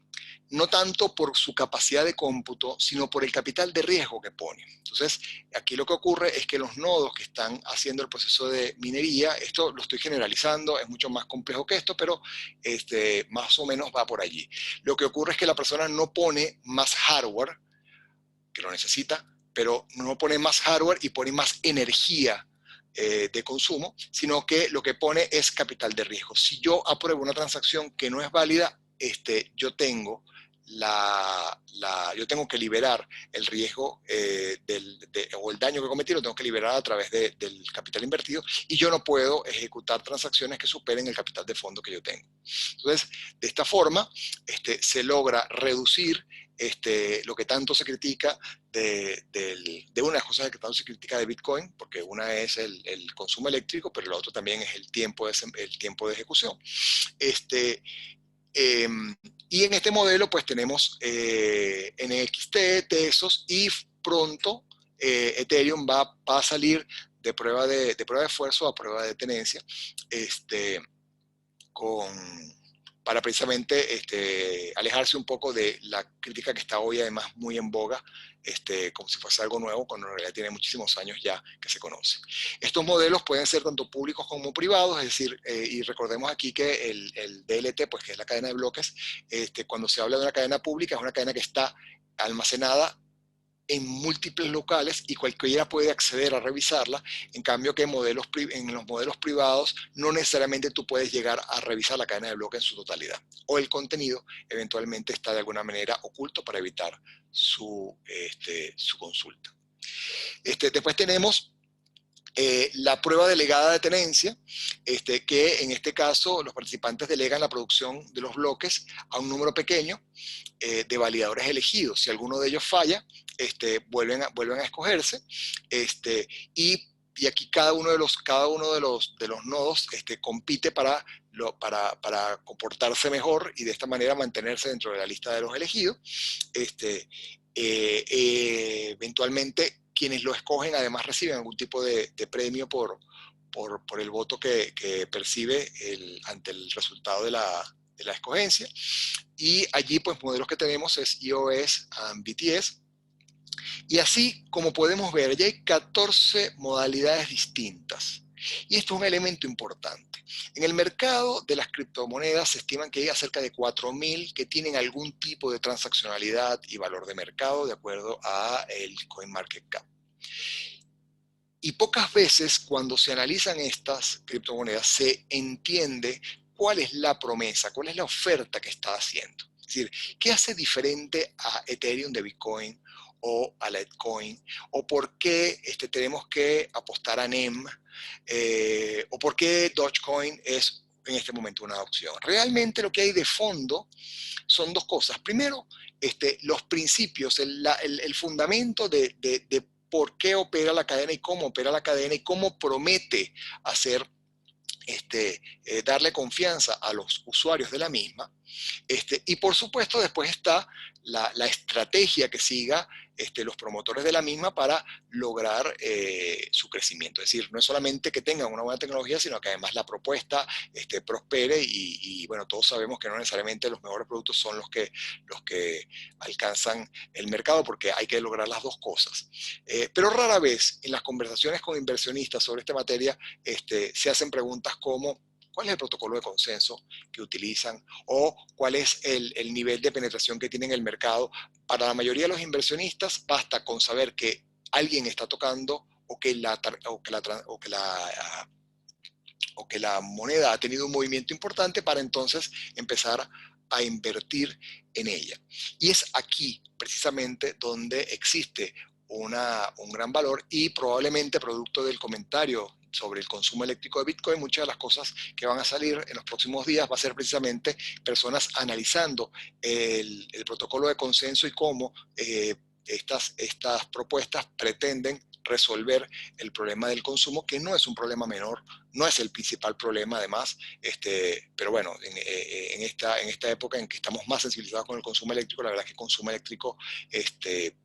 no tanto por su capacidad de cómputo, sino por el capital de riesgo que pone. Entonces, aquí lo que ocurre es que los nodos que están haciendo el proceso de minería, esto lo estoy generalizando, es mucho más complejo que esto, pero más o menos va por allí. Lo que ocurre es que la persona no pone más hardware, que lo necesita, pero no pone más hardware y pone más energía de consumo, sino que lo que pone es capital de riesgo. Si yo apruebo una transacción que no es válida, yo tengo que liberar el riesgo o el daño que cometí, lo tengo que liberar a través del capital invertido, y yo no puedo ejecutar transacciones que superen el capital de fondo que yo tengo. Entonces, de esta forma, se logra reducir lo que tanto se critica de una de las cosas que tanto se critica de Bitcoin, porque una es el consumo eléctrico, pero lo otro también es el tiempo de ejecución. Y en este modelo pues tenemos NXT, Tesos, y pronto Ethereum va a salir de prueba de esfuerzo a prueba de tenencia, para precisamente alejarse un poco de la crítica que está hoy además muy en boga, como si fuese algo nuevo, cuando en realidad tiene muchísimos años ya que se conoce. Estos modelos pueden ser tanto públicos como privados, es decir, y recordemos aquí que el DLT, pues que es la cadena de bloques, cuando se habla de una cadena pública, es una cadena que está almacenada en múltiples locales y cualquiera puede acceder a revisarla, en cambio que en los modelos privados no necesariamente tú puedes llegar a revisar la cadena de bloques en su totalidad, o el contenido eventualmente está de alguna manera oculto para evitar su consulta. Después tenemos la prueba delegada de tenencia, que en este caso los participantes delegan la producción de los bloques a un número pequeño de validadores elegidos. Si alguno de ellos falla, vuelven a escogerse, y aquí cada uno de los nodos compite para comportarse mejor y de esta manera mantenerse dentro de la lista de los elegidos. Eventualmente quienes lo escogen además reciben algún tipo de premio por el voto que percibe ante el resultado la escogencia. Y allí, pues, modelos que tenemos es EOS and BTS. Y así, como podemos ver, ya hay 14 modalidades distintas. Y esto es un elemento importante. En el mercado de las criptomonedas se estiman que hay cerca de 4.000 que tienen algún tipo de transaccionalidad y valor de mercado de acuerdo a el CoinMarketCap. Y pocas veces cuando se analizan estas criptomonedas se entiende cuál es la promesa, cuál es la oferta que está haciendo. Es decir, ¿qué hace diferente a Ethereum de Bitcoin o a Litecoin? ¿O por qué tenemos que apostar a NEM? ¿O por qué Dogecoin es en este momento una opción? Realmente lo que hay de fondo son dos cosas. Primero, los principios, el fundamento de por qué opera la cadena y cómo opera la cadena y cómo promete hacer, darle confianza a los usuarios de la misma. Y por supuesto después está la estrategia que siga los promotores de la misma para lograr su crecimiento. Es decir, no es solamente que tengan una buena tecnología, sino que además la propuesta prospere y bueno, todos sabemos que no necesariamente los mejores productos son los que alcanzan el mercado porque hay que lograr las dos cosas. Pero rara vez en las conversaciones con inversionistas sobre esta materia se hacen preguntas como ¿cuál es el protocolo de consenso que utilizan? ¿O cuál es el nivel de penetración que tiene en el mercado? Para la mayoría de los inversionistas basta con saber que alguien está tocando o que la moneda ha tenido un movimiento importante para entonces empezar a invertir en ella. Y es aquí precisamente donde existe un gran valor y probablemente producto del comentario sobre el consumo eléctrico de Bitcoin, muchas de las cosas que van a salir en los próximos días va a ser precisamente personas analizando el protocolo de consenso y cómo estas propuestas pretenden resolver el problema del consumo, que no es un problema menor, no es el principal problema además, pero bueno, en esta época en que estamos más sensibilizados con el consumo eléctrico, la verdad es que el consumo eléctrico,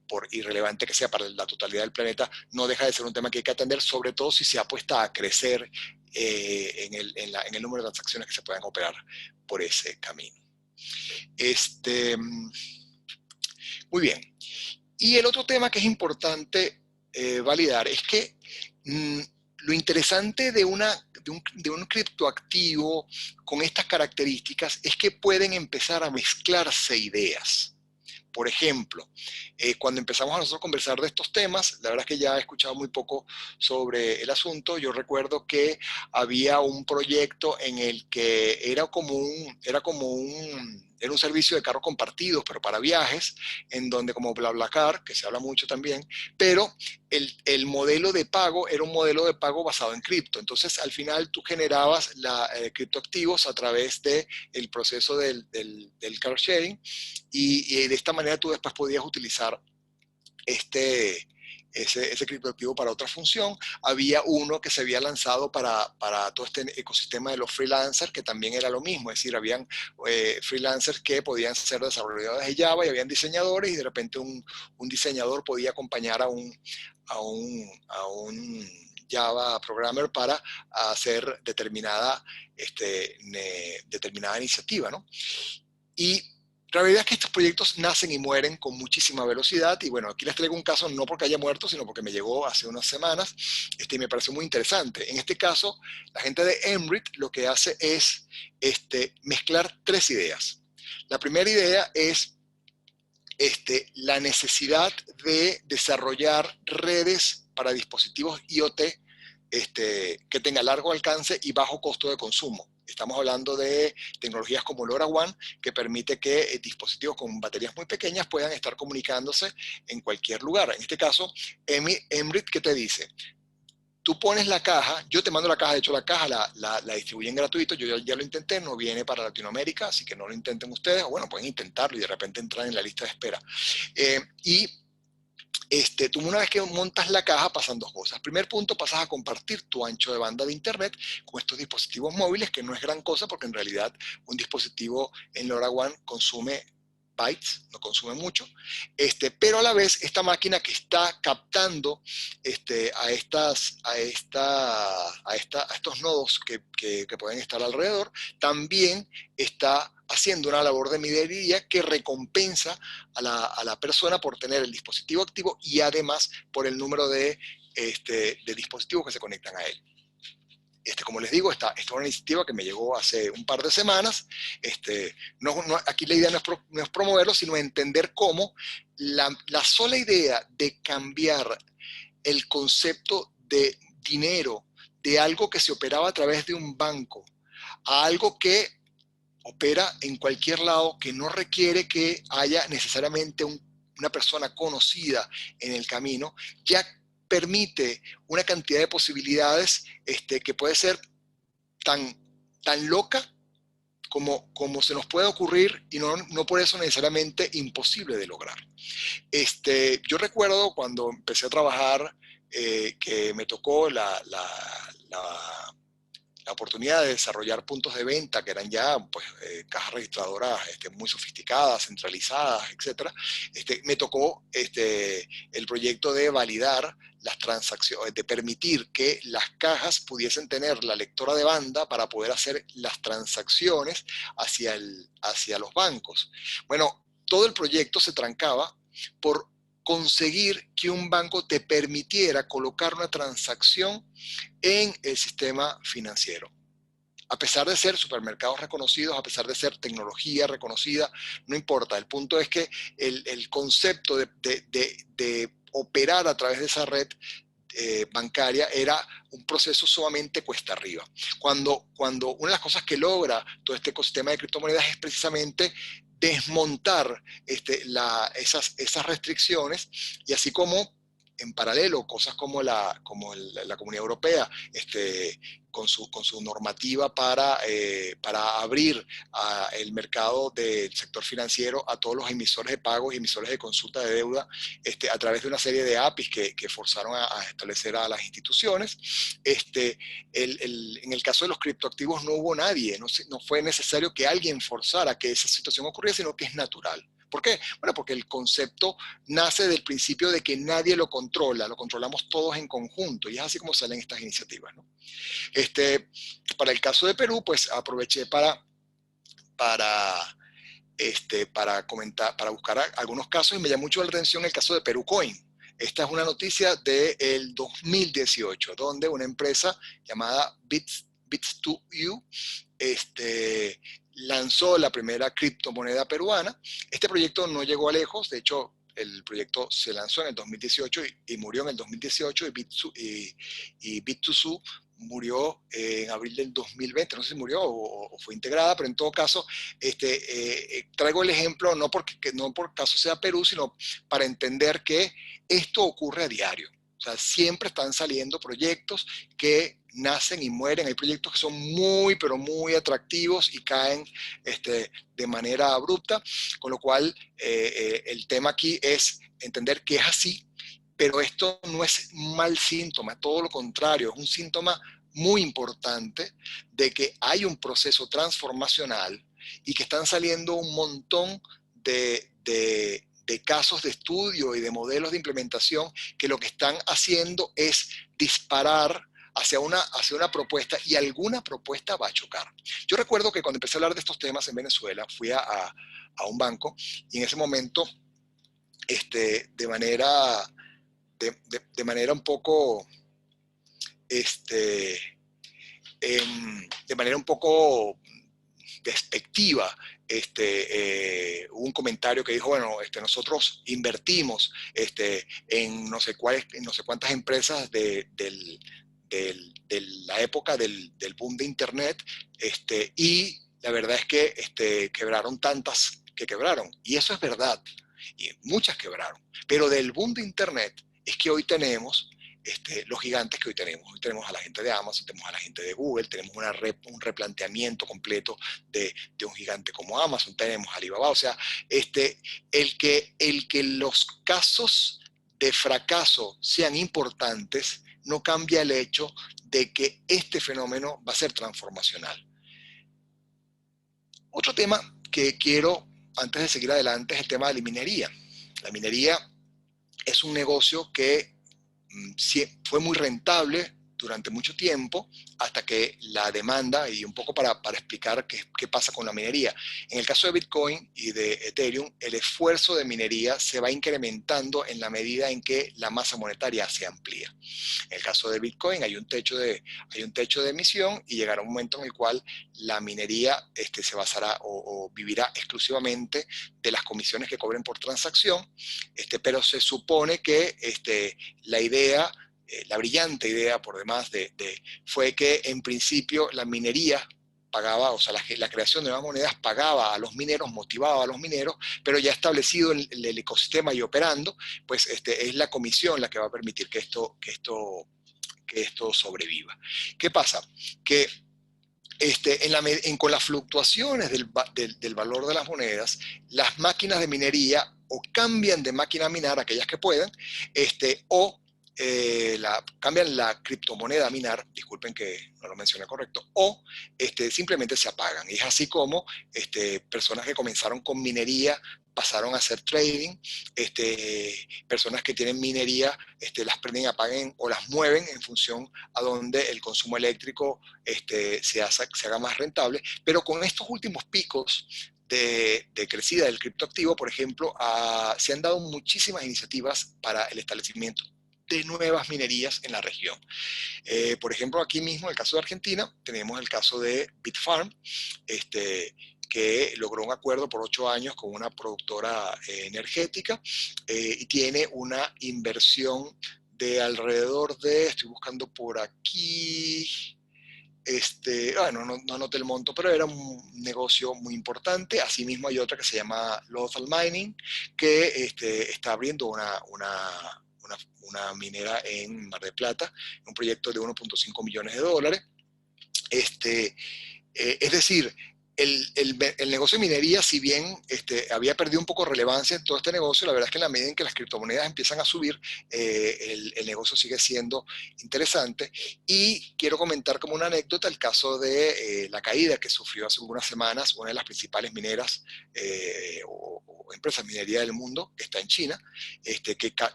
por irrelevante que sea para la totalidad del planeta, no deja de ser un tema que hay que atender, sobre todo si se apuesta a crecer en el número de transacciones que se puedan operar por ese camino. Muy bien. Y el otro tema que es importante validar es que lo interesante de un criptoactivo con estas características es que pueden empezar a mezclarse ideas. Por ejemplo, cuando empezamos a nosotros a conversar de estos temas, la verdad es que ya he escuchado muy poco sobre el asunto. Yo recuerdo que había un proyecto en el que era un servicio de carros compartidos, pero para viajes, en donde como BlaBlaCar, que se habla mucho también, pero el modelo de pago era un modelo de pago basado en cripto. Entonces, al final tú generabas criptoactivos a través del proceso del car sharing y de esta manera tú después podías utilizar ese criptoactivo para otra función. Había uno que se había lanzado para todo este ecosistema de los freelancers, que también era lo mismo, es decir, habían freelancers que podían ser desarrolladores de Java y habían diseñadores y de repente un diseñador podía acompañar a un Java programmer para hacer determinada iniciativa, ¿no? Y la realidad es que estos proyectos nacen y mueren con muchísima velocidad y bueno, aquí les traigo un caso no porque haya muerto, sino porque me llegó hace unas semanas y me pareció muy interesante. En este caso, la gente de Emrit lo que hace es mezclar tres ideas. La primera idea es la necesidad de desarrollar redes para dispositivos IoT que tenga largo alcance y bajo costo de consumo. Estamos hablando de tecnologías como LoRaWAN, que permite que dispositivos con baterías muy pequeñas puedan estar comunicándose en cualquier lugar. En este caso, Emrit, ¿qué te dice? Tú pones la caja, yo te mando la caja, de hecho la caja la distribuyen gratuito, yo ya lo intenté, no viene para Latinoamérica, así que no lo intenten ustedes, o bueno, pueden intentarlo y de repente entrar en la lista de espera. Tú una vez que montas la caja pasan dos cosas. Primer punto, pasas a compartir tu ancho de banda de internet con estos dispositivos móviles, que no es gran cosa porque en realidad un dispositivo en LoRaWAN consume bytes, no consume mucho, pero a la vez esta máquina que está captando a estos nodos que pueden estar alrededor, también está haciendo una labor de minería que recompensa a la persona por tener el dispositivo activo y además por el número de dispositivos que se conectan a él. Como les digo, esta es una iniciativa que me llegó hace un par de semanas. Aquí la idea no es promoverlo, sino entender cómo la sola idea de cambiar el concepto de dinero, de algo que se operaba a través de un banco, a algo que opera en cualquier lado, que no requiere que haya necesariamente una persona conocida en el camino, ya permite una cantidad de posibilidades que puede ser tan loca como se nos puede ocurrir y no por eso necesariamente imposible de lograr. Yo recuerdo cuando empecé a trabajar que me tocó la oportunidad de desarrollar puntos de venta que eran ya pues, cajas registradoras muy sofisticadas, centralizadas, etc. Me tocó el proyecto de validar las transacciones, de permitir que las cajas pudiesen tener la lectora de banda para poder hacer las transacciones hacia los bancos. Bueno, todo el proyecto se trancaba por conseguir que un banco te permitiera colocar una transacción en el sistema financiero. A pesar de ser supermercados reconocidos, a pesar de ser tecnología reconocida, no importa. El punto es que el concepto de operar a través de esa red bancaria era un proceso sumamente cuesta arriba. Cuando una de las cosas que logra todo este ecosistema de criptomonedas es precisamente desmontar esas restricciones y así como en paralelo cosas como la Comunidad Europea con su normativa para abrir el mercado del sector financiero a todos los emisores de pagos y emisores de consulta de deuda a través de una serie de APIs que forzaron a establecer a las instituciones. En el caso de los criptoactivos no hubo nadie, no fue necesario que alguien forzara que esa situación ocurriera, sino que es natural. ¿Por qué? Bueno, porque el concepto nace del principio de que nadie lo controla, lo controlamos todos en conjunto, y es así como salen estas iniciativas, ¿no? Para el caso de Perú, pues aproveché para comentar, para buscar algunos casos, y me llamó mucho la atención el caso de Perú Coin. Esta es una noticia del 2018, donde una empresa llamada Bits2U lanzó la primera criptomoneda peruana. Este proyecto no llegó a lejos, de hecho, el proyecto se lanzó en el 2018 y murió en el 2018, y Bit2U murió en abril del 2020, no sé si murió o fue integrada, pero en todo caso, traigo el ejemplo no por caso sea Perú, sino para entender que esto ocurre a diario. O sea, siempre están saliendo proyectos que nacen y mueren. Hay proyectos que son muy, pero muy atractivos y caen de manera abrupta, con lo cual el tema aquí es entender que es así, pero esto no es un mal síntoma, todo lo contrario, es un síntoma muy importante de que hay un proceso transformacional y que están saliendo un montón de casos de estudio y de modelos de implementación que lo que están haciendo es disparar hacia una propuesta, y alguna propuesta va a chocar. Yo recuerdo que cuando empecé a hablar de estos temas en Venezuela, fui a un banco y en ese momento, de manera un poco, de manera un poco despectiva, hubo un comentario que dijo, bueno, nosotros invertimos en no sé cuántas empresas de la época del boom de Internet, y la verdad es que quebraron tantas que quebraron, y eso es verdad, y muchas quebraron, pero del boom de Internet es que hoy tenemos los gigantes que hoy tenemos. Hoy tenemos a la gente de Amazon, tenemos a la gente de Google, tenemos un replanteamiento completo de un gigante como Amazon, tenemos a Alibaba. O sea, el que los casos de fracaso sean importantes no cambia el hecho de que este fenómeno va a ser transformacional. Otro tema que quiero antes de seguir adelante, es el tema de la minería. La minería es un negocio que fue muy rentable durante mucho tiempo, hasta que la demanda, y un poco para explicar qué pasa con la minería. En el caso de Bitcoin y de Ethereum, el esfuerzo de minería se va incrementando en la medida en que la masa monetaria se amplía. En el caso de Bitcoin hay un techo de emisión, y llegará un momento en el cual la minería se basará o vivirá exclusivamente de las comisiones que cobren por transacción, pero se supone que la idea, la brillante idea por demás fue que en principio la minería pagaba, o sea, la creación de nuevas monedas pagaba a los mineros, motivaba a los mineros, pero ya establecido el ecosistema y operando, pues es la comisión la que va a permitir que esto sobreviva. ¿Qué pasa? Que con las fluctuaciones del valor de las monedas, las máquinas de minería o cambian de máquina a minar, aquellas que puedan, o cambian la criptomoneda a minar, disculpen que no lo mencioné correcto, o simplemente se apagan. Y es así como personas que comenzaron con minería pasaron a hacer trading, personas que tienen minería las prenden, apagan o las mueven en función a donde el consumo eléctrico se haga más rentable. Pero con estos últimos picos de crecida del criptoactivo, por ejemplo, se han dado muchísimas iniciativas para el establecimiento de nuevas minerías en la región. Por ejemplo, aquí mismo, en el caso de Argentina, tenemos el caso de Bitfarm, que logró un acuerdo por 8 años con una productora energética, y tiene una inversión de alrededor de, estoy buscando por aquí, bueno, no anoté el monto, pero era un negocio muy importante. Asimismo hay otra que se llama Lothal Mining, que está abriendo una minera en Mar del Plata, un proyecto de 1.5 millones de dólares. Es decir, el negocio de minería, si bien había perdido un poco de relevancia en todo este negocio, la verdad es que en la medida en que las criptomonedas empiezan a subir, el negocio sigue siendo interesante. Y quiero comentar como una anécdota el caso de la caída que sufrió hace algunas semanas una de las principales mineras o empresas de minería del mundo, que está en China,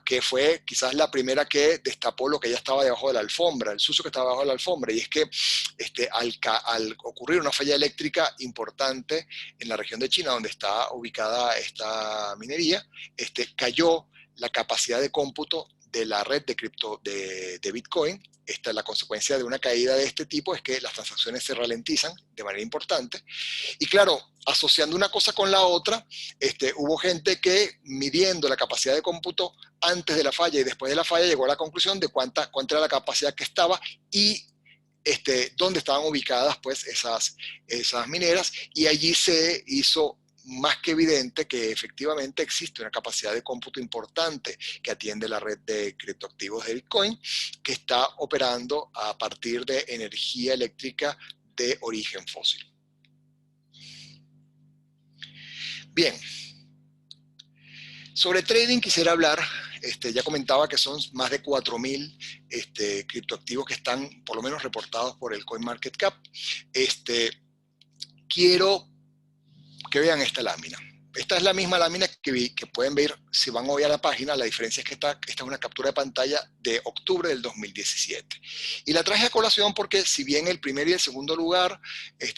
que fue quizás la primera que destapó lo que ya estaba debajo de la alfombra, el sucio que estaba debajo de la alfombra. Y es que al ocurrir una falla eléctrica importante en la región de China, donde está ubicada esta minería, cayó la capacidad de cómputo de la red de Bitcoin. La consecuencia de una caída de este tipo es que las transacciones se ralentizan de manera importante. Y claro, asociando una cosa con la otra, hubo gente que, midiendo la capacidad de cómputo antes de la falla y después de la falla, llegó a la conclusión de cuánta era la capacidad que estaba y dónde estaban ubicadas pues esas mineras, y allí se hizo más que evidente que efectivamente existe una capacidad de cómputo importante que atiende la red de criptoactivos de Bitcoin, que está operando a partir de energía eléctrica de origen fósil. Bien, sobre trading quisiera hablar. Ya comentaba que son más de 4.000 criptoactivos que están por lo menos reportados por el CoinMarketCap. Quiero que vean esta lámina. Esta es la misma lámina que pueden ver si van hoy a la página. La diferencia es que esta es una captura de pantalla de octubre del 2017. Y la traje a colación porque, si bien el primer y el segundo lugar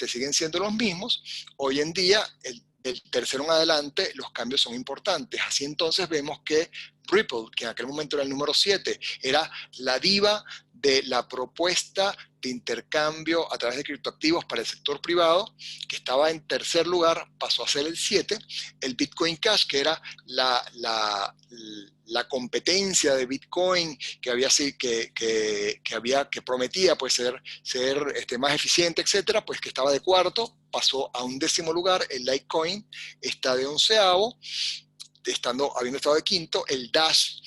siguen siendo los mismos, hoy en día del tercero en adelante los cambios son importantes. Así entonces vemos que Ripple, que en aquel momento era el número 7, era la diva de la propuesta de intercambio a través de criptoactivos para el sector privado, que estaba en tercer lugar, pasó a ser el 7. El Bitcoin Cash, que era la competencia de Bitcoin, que prometía pues ser más eficiente, etcétera, pues que estaba de cuarto, pasó a un 10º lugar. El Litecoin está de 11º, habiendo estado de quinto. El Dash,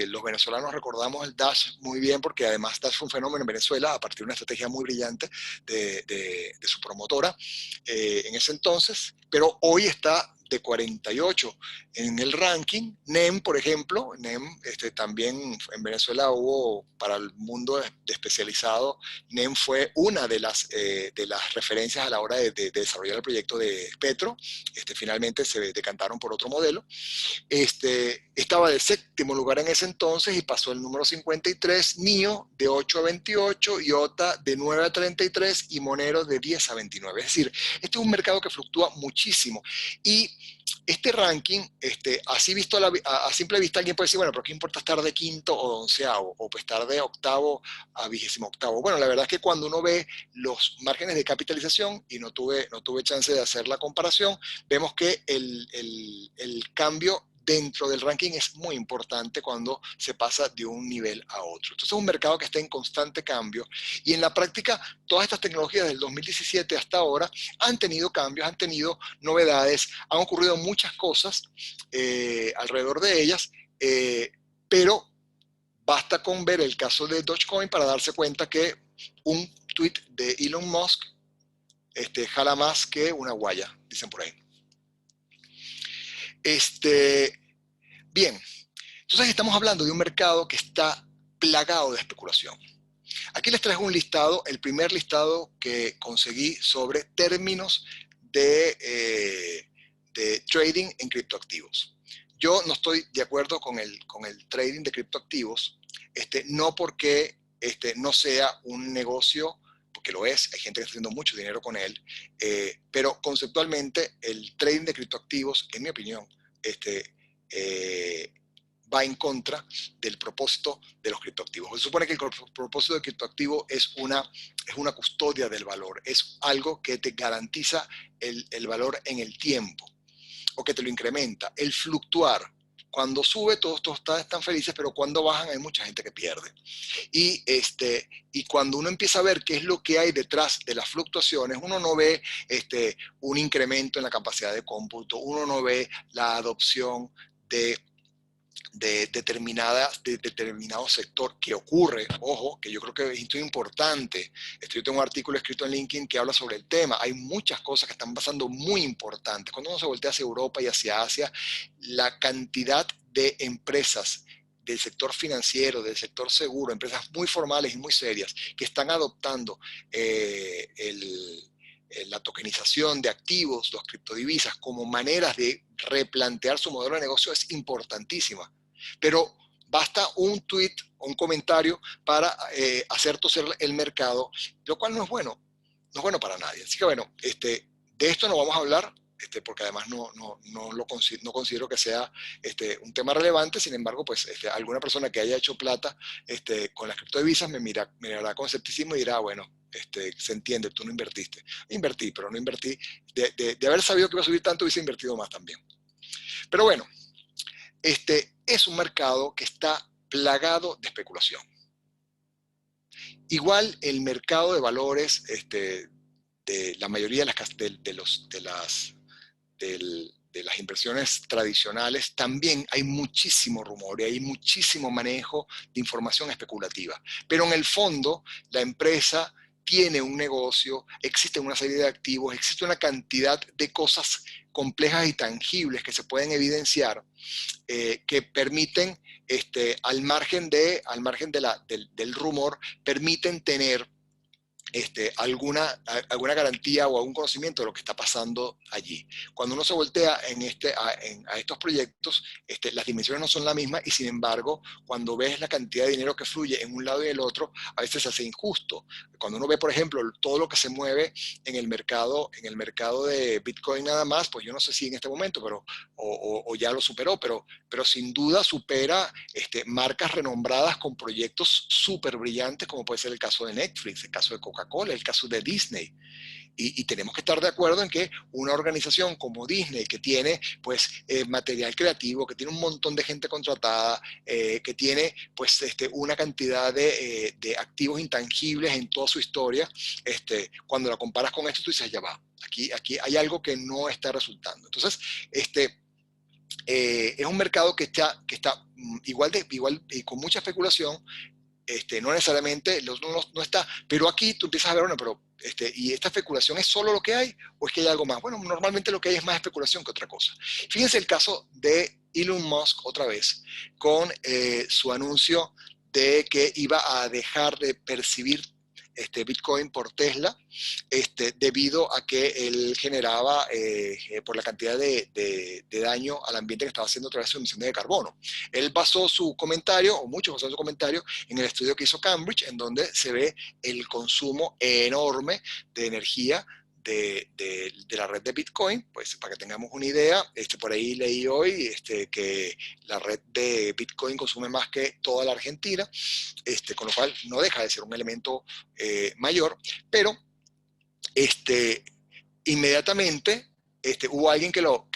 los venezolanos recordamos el Dash muy bien, porque además Dash fue un fenómeno en Venezuela a partir de una estrategia muy brillante de su promotora en ese entonces, pero hoy está de 48 en el ranking. NEM, por ejemplo, NEM también en Venezuela hubo, para el mundo especializado, NEM fue una de las referencias a la hora de desarrollar el proyecto de Petro. Finalmente se decantaron por otro modelo. Estaba de séptimo lugar en ese entonces y pasó el número 53, NIO de 8 a 28, IOTA de 9 a 33 y Monero de 10 a 29. Es decir, este es un mercado que fluctúa muchísimo. Y este ranking, así visto a simple vista, alguien puede decir, bueno, pero ¿qué importa estar de quinto o de 11avo? O pues estar de octavo a 28º. Bueno, la verdad es que cuando uno ve los márgenes de capitalización, y no tuve chance de hacer la comparación, vemos que el cambio dentro del ranking es muy importante cuando se pasa de un nivel a otro. Entonces es un mercado que está en constante cambio y en la práctica todas estas tecnologías del 2017 hasta ahora han tenido cambios, han tenido novedades, han ocurrido muchas cosas alrededor de ellas, pero basta con ver el caso de Dogecoin para darse cuenta que un tweet de Elon Musk jala más que una guaya, dicen por ahí. Bien, entonces estamos hablando de un mercado que está plagado de especulación. Aquí les traigo un listado, el primer listado que conseguí sobre términos de trading en criptoactivos. Yo no estoy de acuerdo con el trading de criptoactivos, no porque no sea un negocio, porque lo es, hay gente que está haciendo mucho dinero con él, pero conceptualmente el trading de criptoactivos, en mi opinión, va en contra del propósito de los criptoactivos. Se supone que el propósito del criptoactivo es una custodia del valor, es algo que te garantiza el valor en el tiempo o que te lo incrementa, el fluctuar. Cuando sube todos están felices, pero cuando bajan hay mucha gente que pierde. Y cuando uno empieza a ver qué es lo que hay detrás de las fluctuaciones, uno no ve un incremento en la capacidad de cómputo, uno no ve la adopción de determinado sector que ocurre, ojo, que yo creo que es importante. Yo tengo un artículo escrito en LinkedIn que habla sobre el tema. Hay muchas cosas que están pasando muy importantes. Cuando uno se voltea hacia Europa y hacia Asia, la cantidad de empresas del sector financiero, del sector seguro, empresas muy formales y muy serias que están adoptando la tokenización de activos, los criptodivisas, como maneras de replantear su modelo de negocio es importantísima. Pero basta un tweet o un comentario para hacer toser el mercado, lo cual no es bueno para nadie. Así que bueno, de esto no vamos a hablar, porque además no considero que sea un tema relevante. Sin embargo, pues alguna persona que haya hecho plata con las criptodivisas me mirará con escepticismo y dirá, bueno, se entiende, tú no invertiste. Invertí, pero no invertí. De haber sabido que iba a subir tanto, hubiese invertido más también. Pero bueno, es un mercado que está plagado de especulación. Igual el mercado de valores, de la mayoría de las inversiones tradicionales, también hay muchísimo rumor y hay muchísimo manejo de información especulativa. Pero en el fondo, la empresa tiene un negocio, existe una serie de activos, existe una cantidad de cosas complejas y tangibles que se pueden evidenciar, que permiten, al margen del rumor, permiten tener alguna garantía o algún conocimiento de lo que está pasando allí. Cuando uno se voltea a estos proyectos, las dimensiones no son la misma y sin embargo, cuando ves la cantidad de dinero que fluye en un lado y el otro, a veces se hace injusto. Cuando uno ve, por ejemplo, todo lo que se mueve en el mercado de Bitcoin nada más, pues yo no sé si en este momento, o ya lo superó, pero sin duda supera marcas renombradas con proyectos súper brillantes, como puede ser el caso de Netflix, el caso de Coca-Cola, el caso de Disney. Y tenemos que estar de acuerdo en que una organización como Disney, que tiene pues material creativo, que tiene un montón de gente contratada, que tiene pues una cantidad de activos intangibles en toda su historia, cuando la comparas con esto, tú dices, ya va, aquí hay algo que no está resultando. Entonces, es un mercado que está igual y con mucha especulación, no necesariamente no está, pero aquí tú empiezas a ver, bueno, pero ¿y esta especulación es solo lo que hay o es que hay algo más? Bueno, normalmente lo que hay es más especulación que otra cosa. Fíjense el caso de Elon Musk otra vez, con su anuncio de que iba a dejar de percibir Bitcoin por Tesla, debido a que él generaba, por la cantidad de daño al ambiente que estaba haciendo a través de sus emisiones de carbono. Él basó su comentario, o muchos basaron su comentario, en el estudio que hizo Cambridge, en donde se ve el consumo enorme de energía de la red de Bitcoin. Pues para que tengamos una idea, por ahí leí hoy que la red de Bitcoin consume más que toda la Argentina, con lo cual no deja de ser un elemento mayor, pero inmediatamente hubo alguien que lo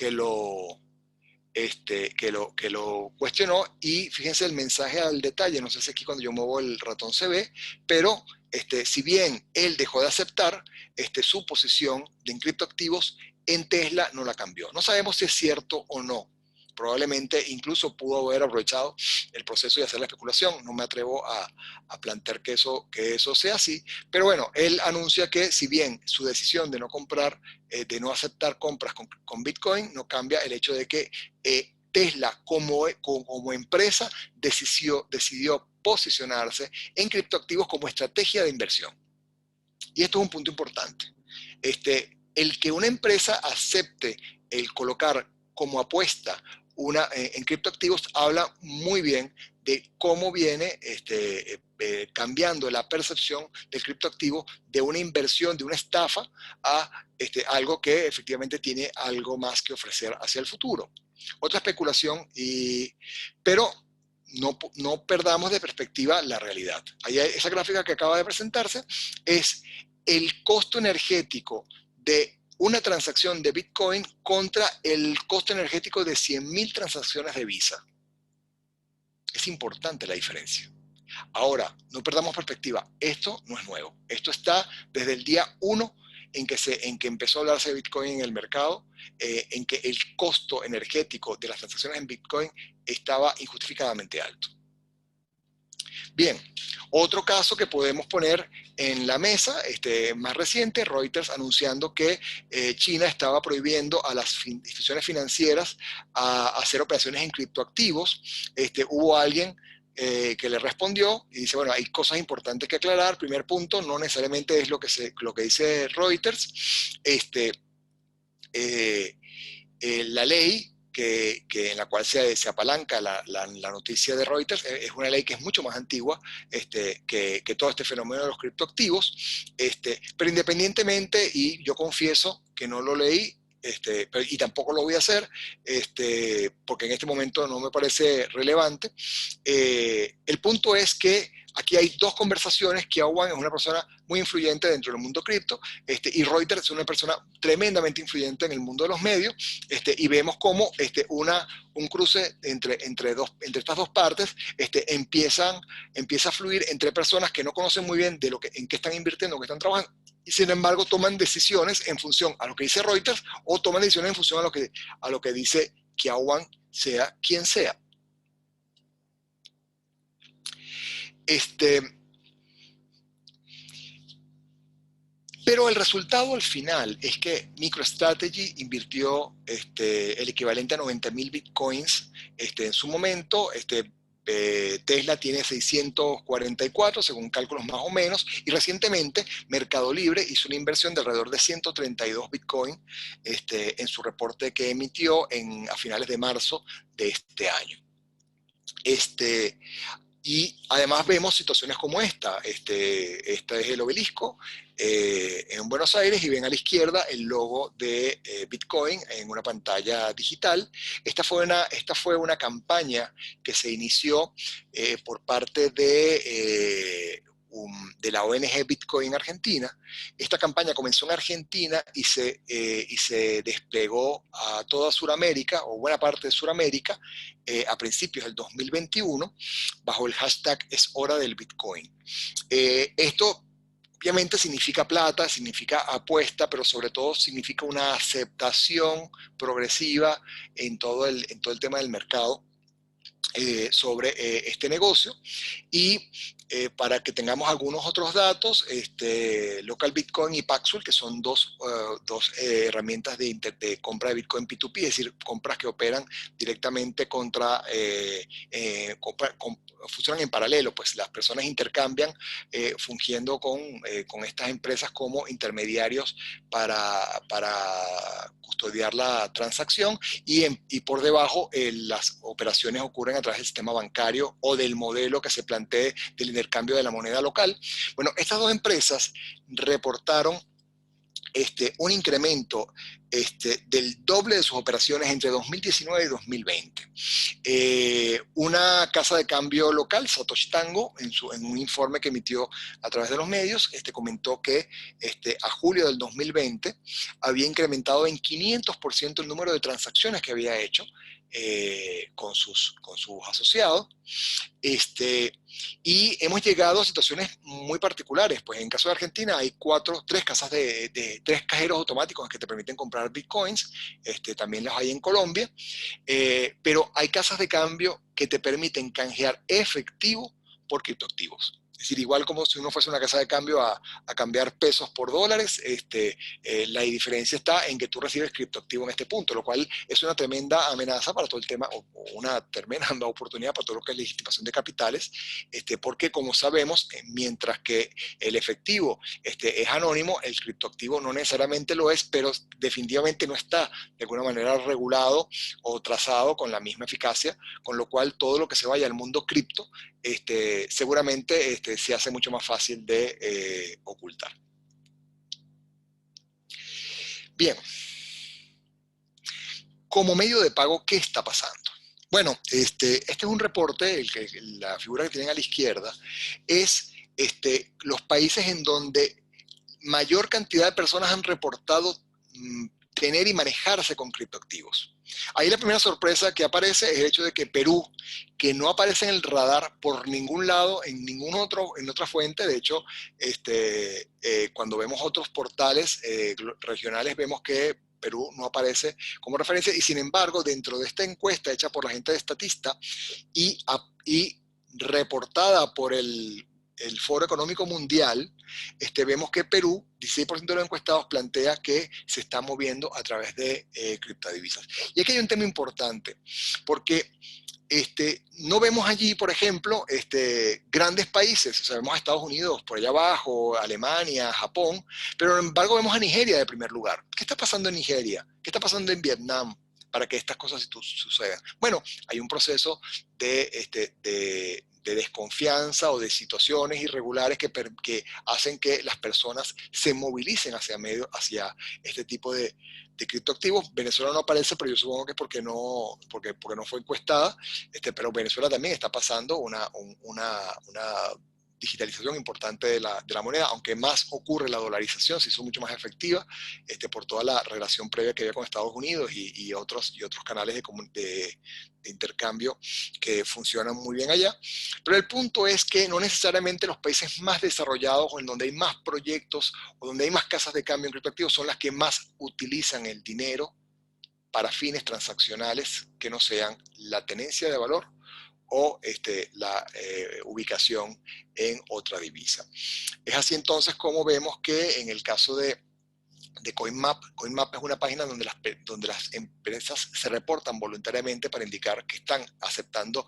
cuestionó, y fíjense el mensaje al detalle. No sé si aquí cuando yo muevo el ratón se ve, pero si bien él dejó de aceptar, su posición en criptoactivos en Tesla no la cambió. No sabemos si es cierto o no. Probablemente incluso pudo haber aprovechado el proceso y hacer la especulación. No me atrevo a plantear que eso sea así, pero bueno, él anuncia que si bien su decisión de no comprar, de no aceptar compras con Bitcoin, no cambia el hecho de que Tesla como empresa decidió posicionarse en criptoactivos como estrategia de inversión. Y esto es un punto importante. El que una empresa acepte el colocar como apuesta en criptoactivos habla muy bien de cómo viene cambiando la percepción del criptoactivo, de una inversión, de una estafa, a algo que efectivamente tiene algo más que ofrecer hacia el futuro. Otra especulación, pero no perdamos de perspectiva la realidad. Esa gráfica que acaba de presentarse es el costo energético de una transacción de Bitcoin contra el costo energético de 100.000 transacciones de Visa. Es importante la diferencia. Ahora, no perdamos perspectiva. Esto no es nuevo. Esto está desde el día 1 en que empezó a hablarse de Bitcoin en el mercado, en que el costo energético de las transacciones en Bitcoin estaba injustificadamente alto. Bien, otro caso que podemos poner en la mesa, más reciente, Reuters anunciando que China estaba prohibiendo a las instituciones financieras a hacer operaciones en criptoactivos. Hubo alguien que le respondió y dice, bueno, hay cosas importantes que aclarar. Primer punto, no necesariamente es lo que dice Reuters. La ley en la cual se apalanca la noticia de Reuters es una ley que es mucho más antigua que todo este fenómeno de los criptoactivos, pero independientemente, y yo confieso que no lo leí, y tampoco lo voy a hacer, porque en este momento no me parece relevante. El punto es que aquí hay dos conversaciones. Kiao Wang es una persona muy influyente dentro del mundo cripto, y Reuters es una persona tremendamente influyente en el mundo de los medios, y vemos cómo un cruce entre estas dos partes empieza a fluir entre personas que no conocen muy bien en qué están invirtiendo, en qué están trabajando, y sin embargo toman decisiones en función a lo que dice Reuters, o toman decisiones en función a lo que dice Kiao Wang, sea quien sea. Pero el resultado al final es que MicroStrategy invirtió el equivalente a 90.000 bitcoins en su momento. Tesla tiene 644, según cálculos más o menos, y recientemente Mercado Libre hizo una inversión de alrededor de 132 bitcoin en su reporte que emitió a finales de marzo de este año. Y además vemos situaciones como esta. Este es el obelisco en Buenos Aires, y ven a la izquierda el logo de Bitcoin en una pantalla digital. Esta fue una campaña que se inició por parte de la ONG Bitcoin Argentina. Esta campaña comenzó en Argentina y se desplegó a toda Sudamérica, o buena parte de Sudamérica, a principios del 2021, bajo el hashtag Es Hora del Bitcoin. Esto obviamente significa plata, significa apuesta, pero sobre todo significa una aceptación progresiva en todo el tema del mercado sobre este negocio. Y para que tengamos algunos otros datos, Local Bitcoin y Paxful, que son dos herramientas de compra de Bitcoin P2P, es decir, compras que operan directamente funcionan en paralelo, pues las personas intercambian fungiendo con estas empresas como intermediarios para custodiar la transacción, y por debajo las operaciones ocurren a través del sistema bancario o del modelo que se plantee del intercambio de la moneda local. Bueno, estas dos empresas reportaron un incremento del doble de sus operaciones entre 2019 y 2020. Una casa de cambio local, Satoshi Tango, en un informe que emitió a través de los medios, comentó que a julio del 2020 había incrementado en 500% el número de transacciones que había hecho con sus asociados. Y hemos llegado a situaciones muy particulares. Pues en el caso de Argentina hay tres cajeros automáticos que te permiten comprar bitcoins. También los hay en Colombia. Pero hay casas de cambio que te permiten canjear efectivo por criptoactivos. Es decir, igual como si uno fuese una casa de cambio a cambiar pesos por dólares, la diferencia está en que tú recibes criptoactivo en este punto, lo cual es una tremenda amenaza para todo el tema, o una tremenda oportunidad para todo lo que es legitimación de capitales, porque como sabemos, mientras que el efectivo es anónimo, el criptoactivo no necesariamente lo es, pero definitivamente no está de alguna manera regulado o trazado con la misma eficacia, con lo cual todo lo que se vaya al mundo cripto seguramente se hace mucho más fácil de ocultar. Bien, como medio de pago, ¿qué está pasando? Bueno, este es un reporte, la figura que tienen a la izquierda, es los países en donde mayor cantidad de personas han reportado tener y manejarse con criptoactivos. Ahí la primera sorpresa que aparece es el hecho de que Perú, que no aparece en el radar por ningún lado, en otra fuente, de hecho, cuando vemos otros portales regionales, vemos que Perú no aparece como referencia, y sin embargo, dentro de esta encuesta hecha por la gente de Statista y reportada por el Foro Económico Mundial, vemos que Perú, 16% de los encuestados, plantea que se está moviendo a través de criptodivisas. Y aquí hay un tema importante, porque no vemos allí, por ejemplo, grandes países, o sea, vemos a Estados Unidos por allá abajo, Alemania, Japón, pero sin embargo vemos a Nigeria de primer lugar. ¿Qué está pasando en Nigeria? ¿Qué está pasando en Vietnam para que estas cosas sucedan? Bueno, hay un proceso de desconfianza o de situaciones irregulares que hacen que las personas se movilicen hacia este tipo de criptoactivos. Venezuela no aparece, pero yo supongo que es porque no fue encuestada, pero Venezuela también está pasando una digitalización importante de la moneda, aunque más ocurre la dolarización, se hizo mucho más efectiva por toda la relación previa que había con Estados Unidos y otros canales de intercambio que funcionan muy bien allá. Pero el punto es que no necesariamente los países más desarrollados o en donde hay más proyectos o donde hay más casas de cambio en criptoactivos son las que más utilizan el dinero para fines transaccionales que no sean la tenencia de valor o la ubicación en otra divisa. Es así entonces como vemos que en el caso de CoinMap es una página donde las empresas se reportan voluntariamente para indicar que están aceptando,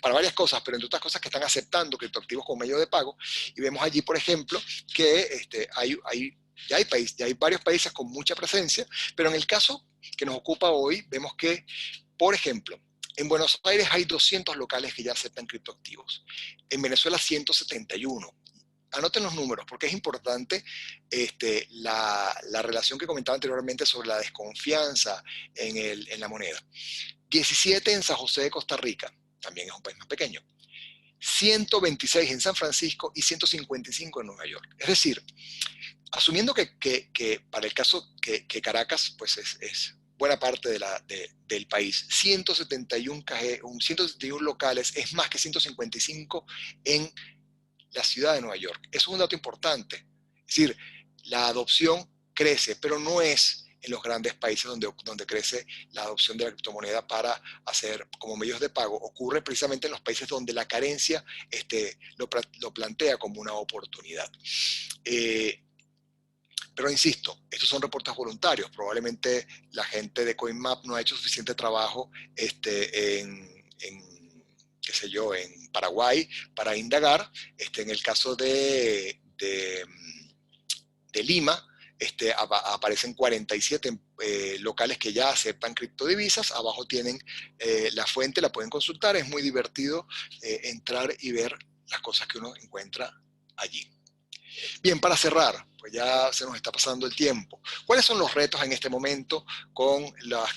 para varias cosas, pero entre otras cosas que están aceptando criptoactivos como medio de pago. Y vemos allí, por ejemplo, que ya hay varios países con mucha presencia, pero en el caso que nos ocupa hoy, vemos que, por ejemplo, en Buenos Aires hay 200 locales que ya aceptan criptoactivos. En Venezuela 171. Anoten los números porque es importante la relación que comentaba anteriormente sobre la desconfianza en la moneda. 17 en San José de Costa Rica, también es un país más pequeño. 126 en San Francisco y 155 en Nueva York. Es decir, asumiendo que para el caso que Caracas pues es buena parte del país, 171 locales es más que 155 en la ciudad de Nueva York. Eso es un dato importante. Es decir, la adopción crece, pero no es en los grandes países donde crece la adopción de la criptomoneda para hacer como medios de pago. Ocurre precisamente en los países donde la carencia lo plantea como una oportunidad. Pero insisto, estos son reportes voluntarios. Probablemente la gente de CoinMap no ha hecho suficiente trabajo qué sé yo, en Paraguay para indagar. En el caso de Lima, aparecen 47 locales que ya aceptan criptodivisas. Abajo tienen la fuente, la pueden consultar. Es muy divertido entrar y ver las cosas que uno encuentra allí. Bien, para cerrar, pues ya se nos está pasando el tiempo. ¿Cuáles son los retos en este momento con los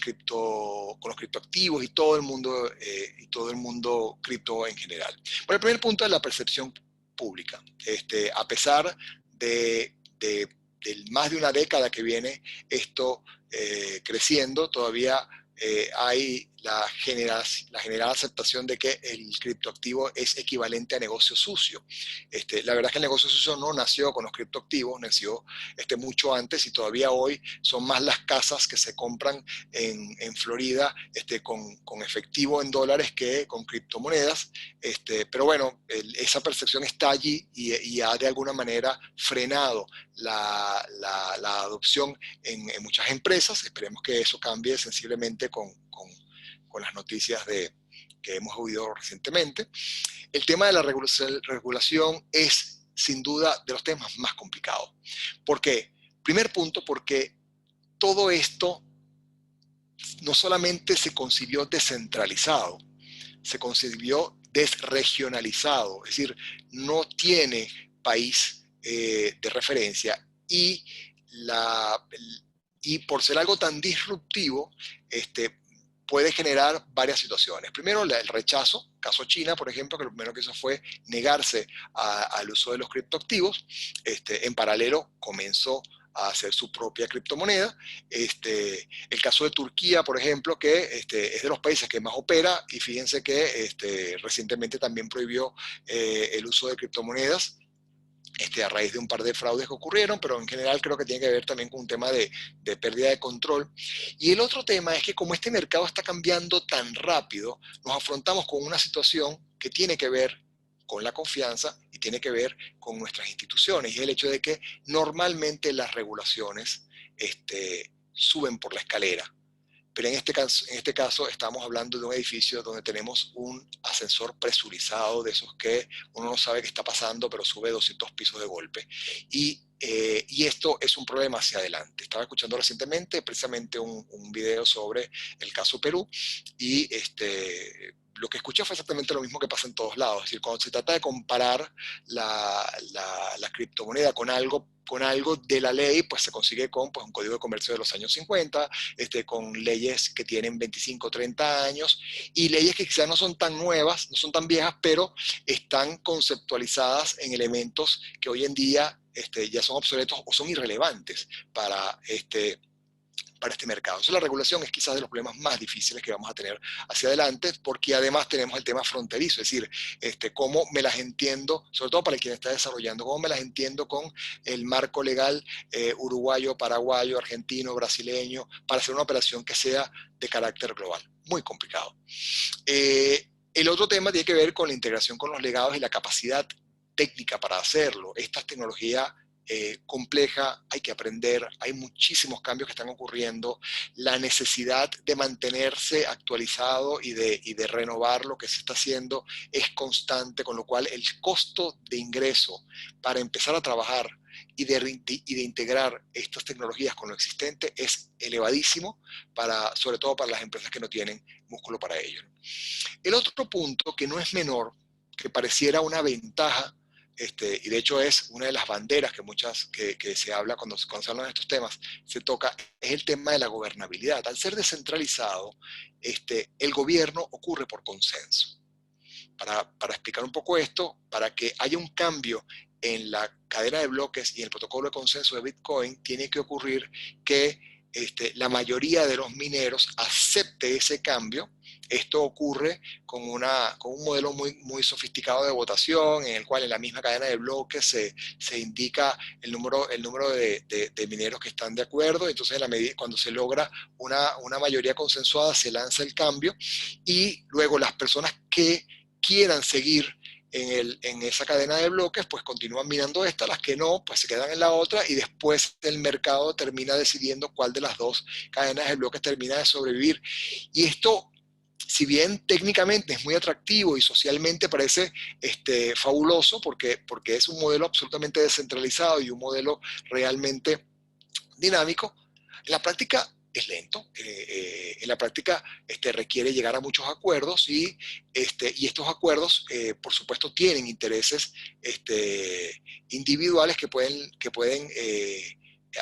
criptoactivos y todo el mundo cripto en general? Bueno, el primer punto es la percepción pública. A pesar de más de una década que viene esto creciendo, todavía hay la general aceptación de que el criptoactivo es equivalente a negocio sucio. La verdad es que el negocio sucio no nació con los criptoactivos, nació mucho antes, y todavía hoy son más las casas que se compran en Florida con efectivo en dólares que con criptomonedas. Pero bueno, esa percepción está allí y ha de alguna manera frenado la adopción en muchas empresas. Esperemos que eso cambie sensiblemente con las noticias que hemos oído recientemente. El tema de la regulación es sin duda de los temas más complicados. ¿Por qué? Primer punto, porque todo esto no solamente se concibió descentralizado, se concibió desregionalizado, es decir, no tiene país de referencia, y por ser algo tan disruptivo, puede generar varias situaciones. Primero, el rechazo. Caso China, por ejemplo, que lo primero que hizo fue negarse al uso de los criptoactivos. En paralelo, comenzó a hacer su propia criptomoneda. El caso de Turquía, por ejemplo, que es de los países que más opera, y fíjense que recientemente también prohibió el uso de criptomonedas. A raíz de un par de fraudes que ocurrieron, pero en general creo que tiene que ver también con un tema de pérdida de control. Y el otro tema es que como este mercado está cambiando tan rápido, nos afrontamos con una situación que tiene que ver con la confianza y tiene que ver con nuestras instituciones, y el hecho de que normalmente las regulaciones suben por la escalera. Pero en este caso estamos hablando de un edificio donde tenemos un ascensor presurizado, de esos que uno no sabe qué está pasando, pero sube 200 pisos de golpe. Y esto es un problema hacia adelante. Estaba escuchando recientemente precisamente un video sobre el caso Perú, y lo que escuché fue exactamente lo mismo que pasa en todos lados. Es decir, cuando se trata de comparar la criptomoneda con algo de la ley, pues se consigue con un código de comercio de los años 50, con leyes que tienen 25 o 30 años, y leyes que quizás no son tan nuevas, no son tan viejas, pero están conceptualizadas en elementos que hoy en día ya son obsoletos o son irrelevantes para este mercado. Entonces, la regulación es quizás de los problemas más difíciles que vamos a tener hacia adelante, porque además tenemos el tema fronterizo, es decir, cómo me las entiendo, sobre todo para quien está desarrollando, cómo me las entiendo con el marco legal uruguayo, paraguayo, argentino, brasileño, para hacer una operación que sea de carácter global. Muy complicado. El otro tema tiene que ver con la integración con los legados y la capacidad técnica para hacerlo. Esta tecnología compleja, hay que aprender, hay muchísimos cambios que están ocurriendo, la necesidad de mantenerse actualizado y de renovar lo que se está haciendo es constante, con lo cual el costo de ingreso para empezar a trabajar y de integrar estas tecnologías con lo existente es elevadísimo, sobre todo para las empresas que no tienen músculo para ello. El otro punto, que no es menor, que pareciera una ventaja, y de hecho es una de las banderas que se habla cuando se hablan de estos temas, se toca, es el tema de la gobernabilidad. Al ser descentralizado, el gobierno ocurre por consenso. Para explicar un poco esto, para que haya un cambio en la cadena de bloques y el protocolo de consenso de Bitcoin, tiene que ocurrir que la mayoría de los mineros acepte ese cambio, Esto ocurre con un modelo muy sofisticado de votación, en el cual en la misma cadena de bloques se indica el número de mineros que están de acuerdo. Entonces, cuando se logra una mayoría consensuada, se lanza el cambio, y luego las personas que quieran seguir en esa cadena de bloques, pues continúan minando esta, las que no, pues se quedan en la otra, y después el mercado termina decidiendo cuál de las dos cadenas de bloques termina de sobrevivir. Y esto, si bien técnicamente es muy atractivo y socialmente parece fabuloso, porque es un modelo absolutamente descentralizado y un modelo realmente dinámico, en la práctica es lento. En la práctica requiere llegar a muchos acuerdos, y estos acuerdos, por supuesto, tienen intereses individuales que pueden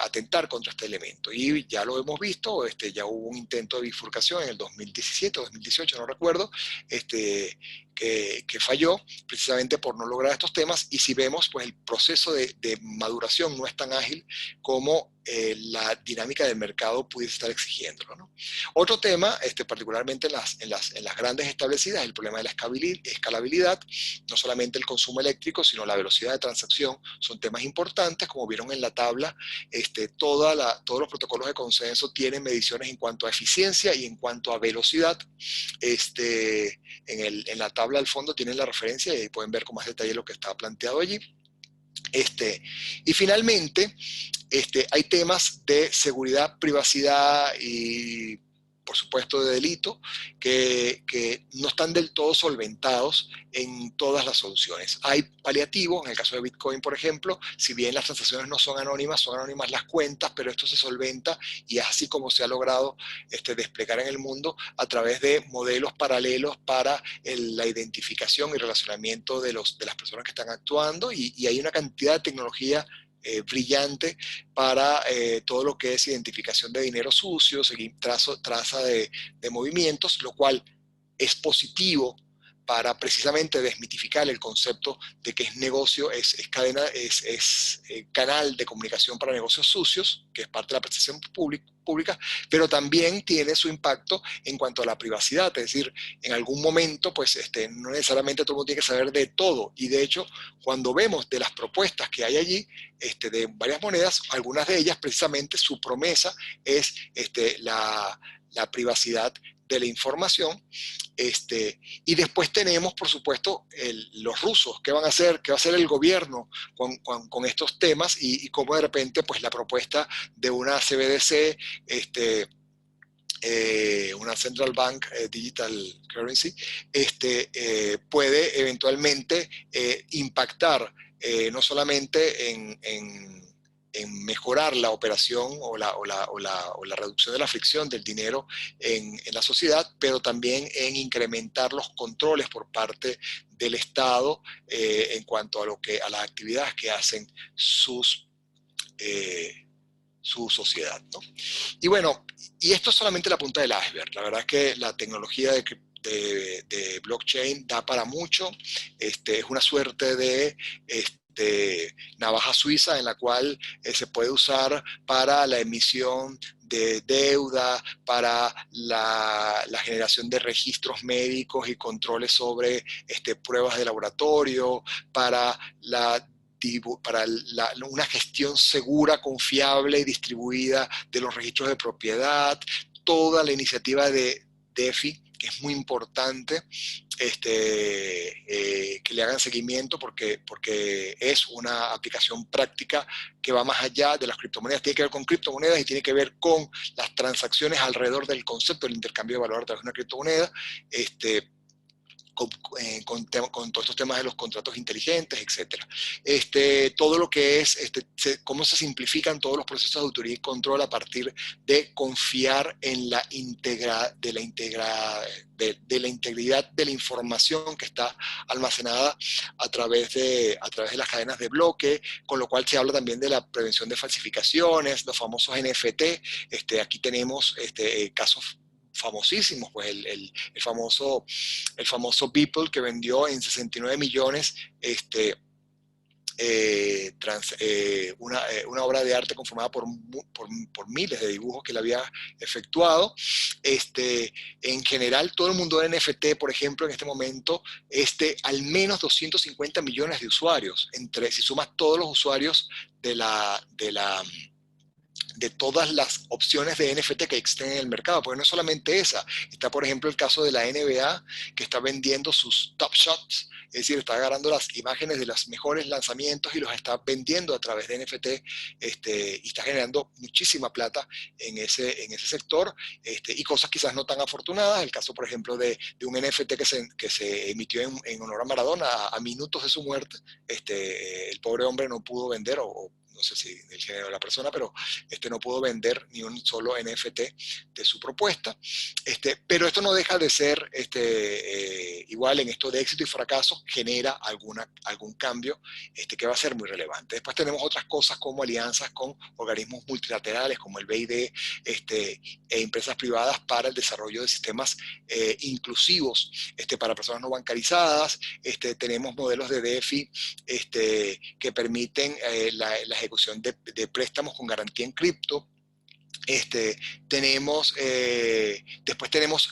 atentar contra este elemento. Y ya lo hemos visto, ya hubo un intento de bifurcación en el 2017 o 2018, no recuerdo, que falló precisamente por no lograr estos temas. Y si vemos, pues el proceso de maduración no es tan ágil como la dinámica del mercado pudiese estar exigiéndolo, ¿no? Otro tema, particularmente en las grandes establecidas, es el problema de la escalabilidad. No solamente el consumo eléctrico, sino la velocidad de transacción son temas importantes. Como vieron en la tabla, todos los protocolos de consenso tienen mediciones en cuanto a eficiencia y en cuanto a velocidad. En la tabla al fondo tienen la referencia y ahí pueden ver con más detalle lo que está planteado allí. Y finalmente, hay temas de seguridad, privacidad y, por supuesto, de delito que no están del todo solventados en todas las soluciones. Hay paliativos, en el caso de Bitcoin, por ejemplo, si bien las transacciones no son anónimas las cuentas, pero esto se solventa, y es así como se ha logrado desplegar en el mundo a través de modelos paralelos para la identificación y relacionamiento de las personas que están actuando, y hay una cantidad de tecnología brillante para todo lo que es identificación de dinero sucio, traza de movimientos, lo cual es positivo para precisamente desmitificar el concepto de que es negocio, es canal de comunicación para negocios sucios, que es parte de la percepción pública, pero también tiene su impacto en cuanto a la privacidad. Es decir, en algún momento, pues no necesariamente todo el mundo tiene que saber de todo, y de hecho, cuando vemos de las propuestas que hay allí, de varias monedas, algunas de ellas precisamente su promesa es la privacidad de la información. Y después tenemos, por supuesto, los rusos. ¿Qué van a hacer? ¿Qué va a hacer el gobierno con estos temas? Y cómo de repente, pues la propuesta de una CBDC, una Central Bank Digital Currency, puede eventualmente impactar no solamente en mejorar la operación o la reducción de la fricción del dinero en la sociedad, pero también en incrementar los controles por parte del Estado en cuanto a las actividades que hacen su sociedad, ¿no? Y bueno, y esto es solamente la punta del iceberg. La verdad es que la tecnología de blockchain da para mucho. Es una suerte de navaja suiza en la cual se puede usar para la emisión de deuda, para la generación de registros médicos y controles sobre pruebas de laboratorio, para una gestión segura, confiable y distribuida de los registros de propiedad. Toda la iniciativa de DeFi, que es muy importante, que le hagan seguimiento, porque es una aplicación práctica que va más allá de las criptomonedas. Tiene que ver con criptomonedas y tiene que ver con las transacciones alrededor del concepto del intercambio de valor a través de una criptomoneda. Con todos estos temas de los contratos inteligentes, etcétera. Todo lo que es, cómo se simplifican todos los procesos de autoría y control a partir de confiar en la integridad de la información que está almacenada a través de las cadenas de bloque, con lo cual se habla también de la prevención de falsificaciones, los famosos NFT. Aquí tenemos casos famosísimos, pues el famoso Beeple, que vendió en 69 millones una obra de arte conformada por miles de dibujos que él había efectuado. En general, todo el mundo de NFT, por ejemplo, en este momento, al menos 250 millones de usuarios, si sumas todos los usuarios de todas las opciones de NFT que existen en el mercado, porque no es solamente esa. Está, por ejemplo, el caso de la NBA, que está vendiendo sus top shots, es decir, está agarrando las imágenes de los mejores lanzamientos y los está vendiendo a través de NFT, y está generando muchísima plata en ese sector, y cosas quizás no tan afortunadas. El caso, por ejemplo, de un NFT que se emitió en honor a Maradona a minutos de su muerte. El pobre hombre no pudo vender, o no sé si del género de la persona, pero no pudo vender ni un solo NFT de su propuesta. Pero esto no deja de ser igual en esto de éxito y fracaso, genera algún cambio que va a ser muy relevante. Después tenemos otras cosas como alianzas con organismos multilaterales como el BID, e empresas privadas para el desarrollo de sistemas inclusivos para personas no bancarizadas. Tenemos modelos de DeFi que permiten la ejecución de préstamos con garantía en cripto. Después tenemos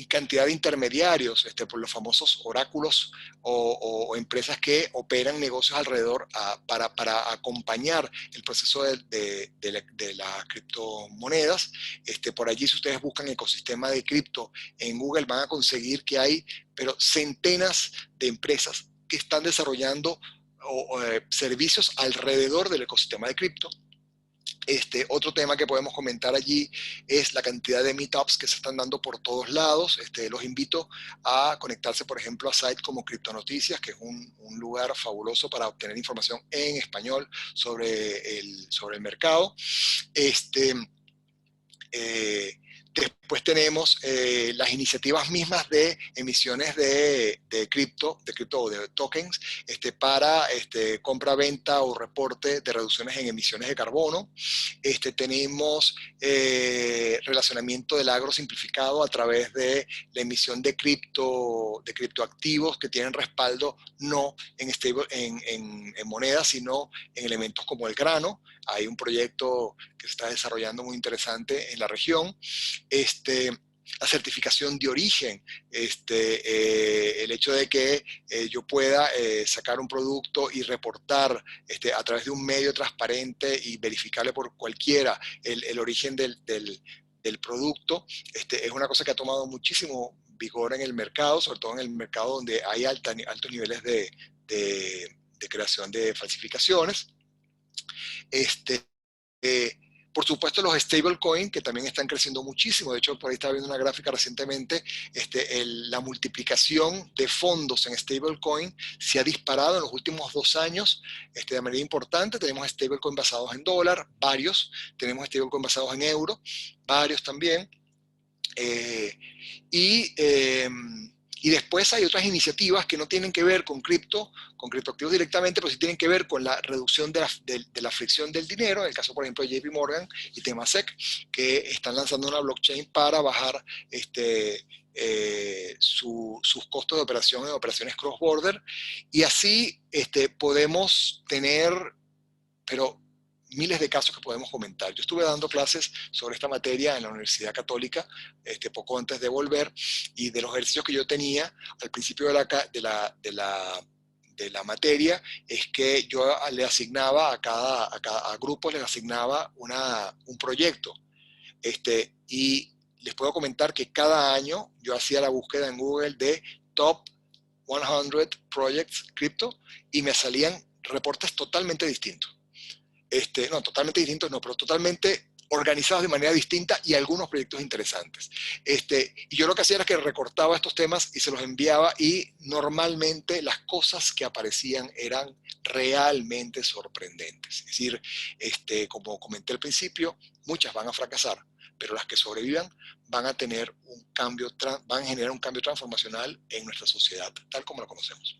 cantidad de intermediarios, por los famosos oráculos o empresas que operan negocios alrededor para acompañar el proceso de las criptomonedas. Por allí, si ustedes buscan ecosistema de cripto en Google, van a conseguir que hay centenas de empresas que están desarrollando servicios alrededor del ecosistema de cripto. Otro tema que podemos comentar allí es la cantidad de meetups que se están dando por todos lados. Los invito a conectarse, por ejemplo, a sites como Criptonoticias, que es un lugar fabuloso para obtener información en español sobre el mercado. Después tenemos las iniciativas mismas de emisiones de cripto o de tokens para compra-venta o reporte de reducciones en emisiones de carbono. Tenemos relacionamiento del agro simplificado a través de la emisión de criptoactivos que tienen respaldo no en monedas, sino en elementos como el grano. Hay un proyecto que se está desarrollando muy interesante en la región. La certificación de origen, el hecho de que yo pueda sacar un producto y reportar a través de un medio transparente y verificable por cualquiera el origen del producto, es una cosa que ha tomado muchísimo vigor en el mercado, sobre todo en el mercado donde hay altos niveles de creación de falsificaciones. Por supuesto, los stablecoins, que también están creciendo muchísimo. De hecho, por ahí estaba viendo una gráfica recientemente. La multiplicación de fondos en stablecoin se ha disparado en los últimos 2 años de manera importante. Tenemos stablecoin basados en dólar, varios. Tenemos stablecoin basados en euro, varios también. Y después hay otras iniciativas que no tienen que ver con criptoactivos directamente, pero sí tienen que ver con la reducción de la fricción del dinero. En el caso, por ejemplo, de JP Morgan y Temasek, que están lanzando una blockchain para bajar sus costos de operación en operaciones cross-border. Y así podemos tener, pero miles de casos que podemos comentar. Yo estuve dando clases sobre esta materia en la Universidad Católica poco antes de volver, y de los ejercicios que yo tenía al principio de la materia es que yo le asignaba a grupos les asignaba un proyecto. Y les puedo comentar que cada año yo hacía la búsqueda en Google de Top 100 Projects Crypto y me salían reportes totalmente distintos. No, totalmente distintos, no, pero totalmente organizados de manera distinta y algunos proyectos interesantes. Y yo lo que hacía era que recortaba estos temas y se los enviaba, y normalmente las cosas que aparecían eran realmente sorprendentes. Es decir, como comenté al principio, muchas van a fracasar, pero las que sobrevivan van a generar un cambio transformacional en nuestra sociedad, tal como la conocemos.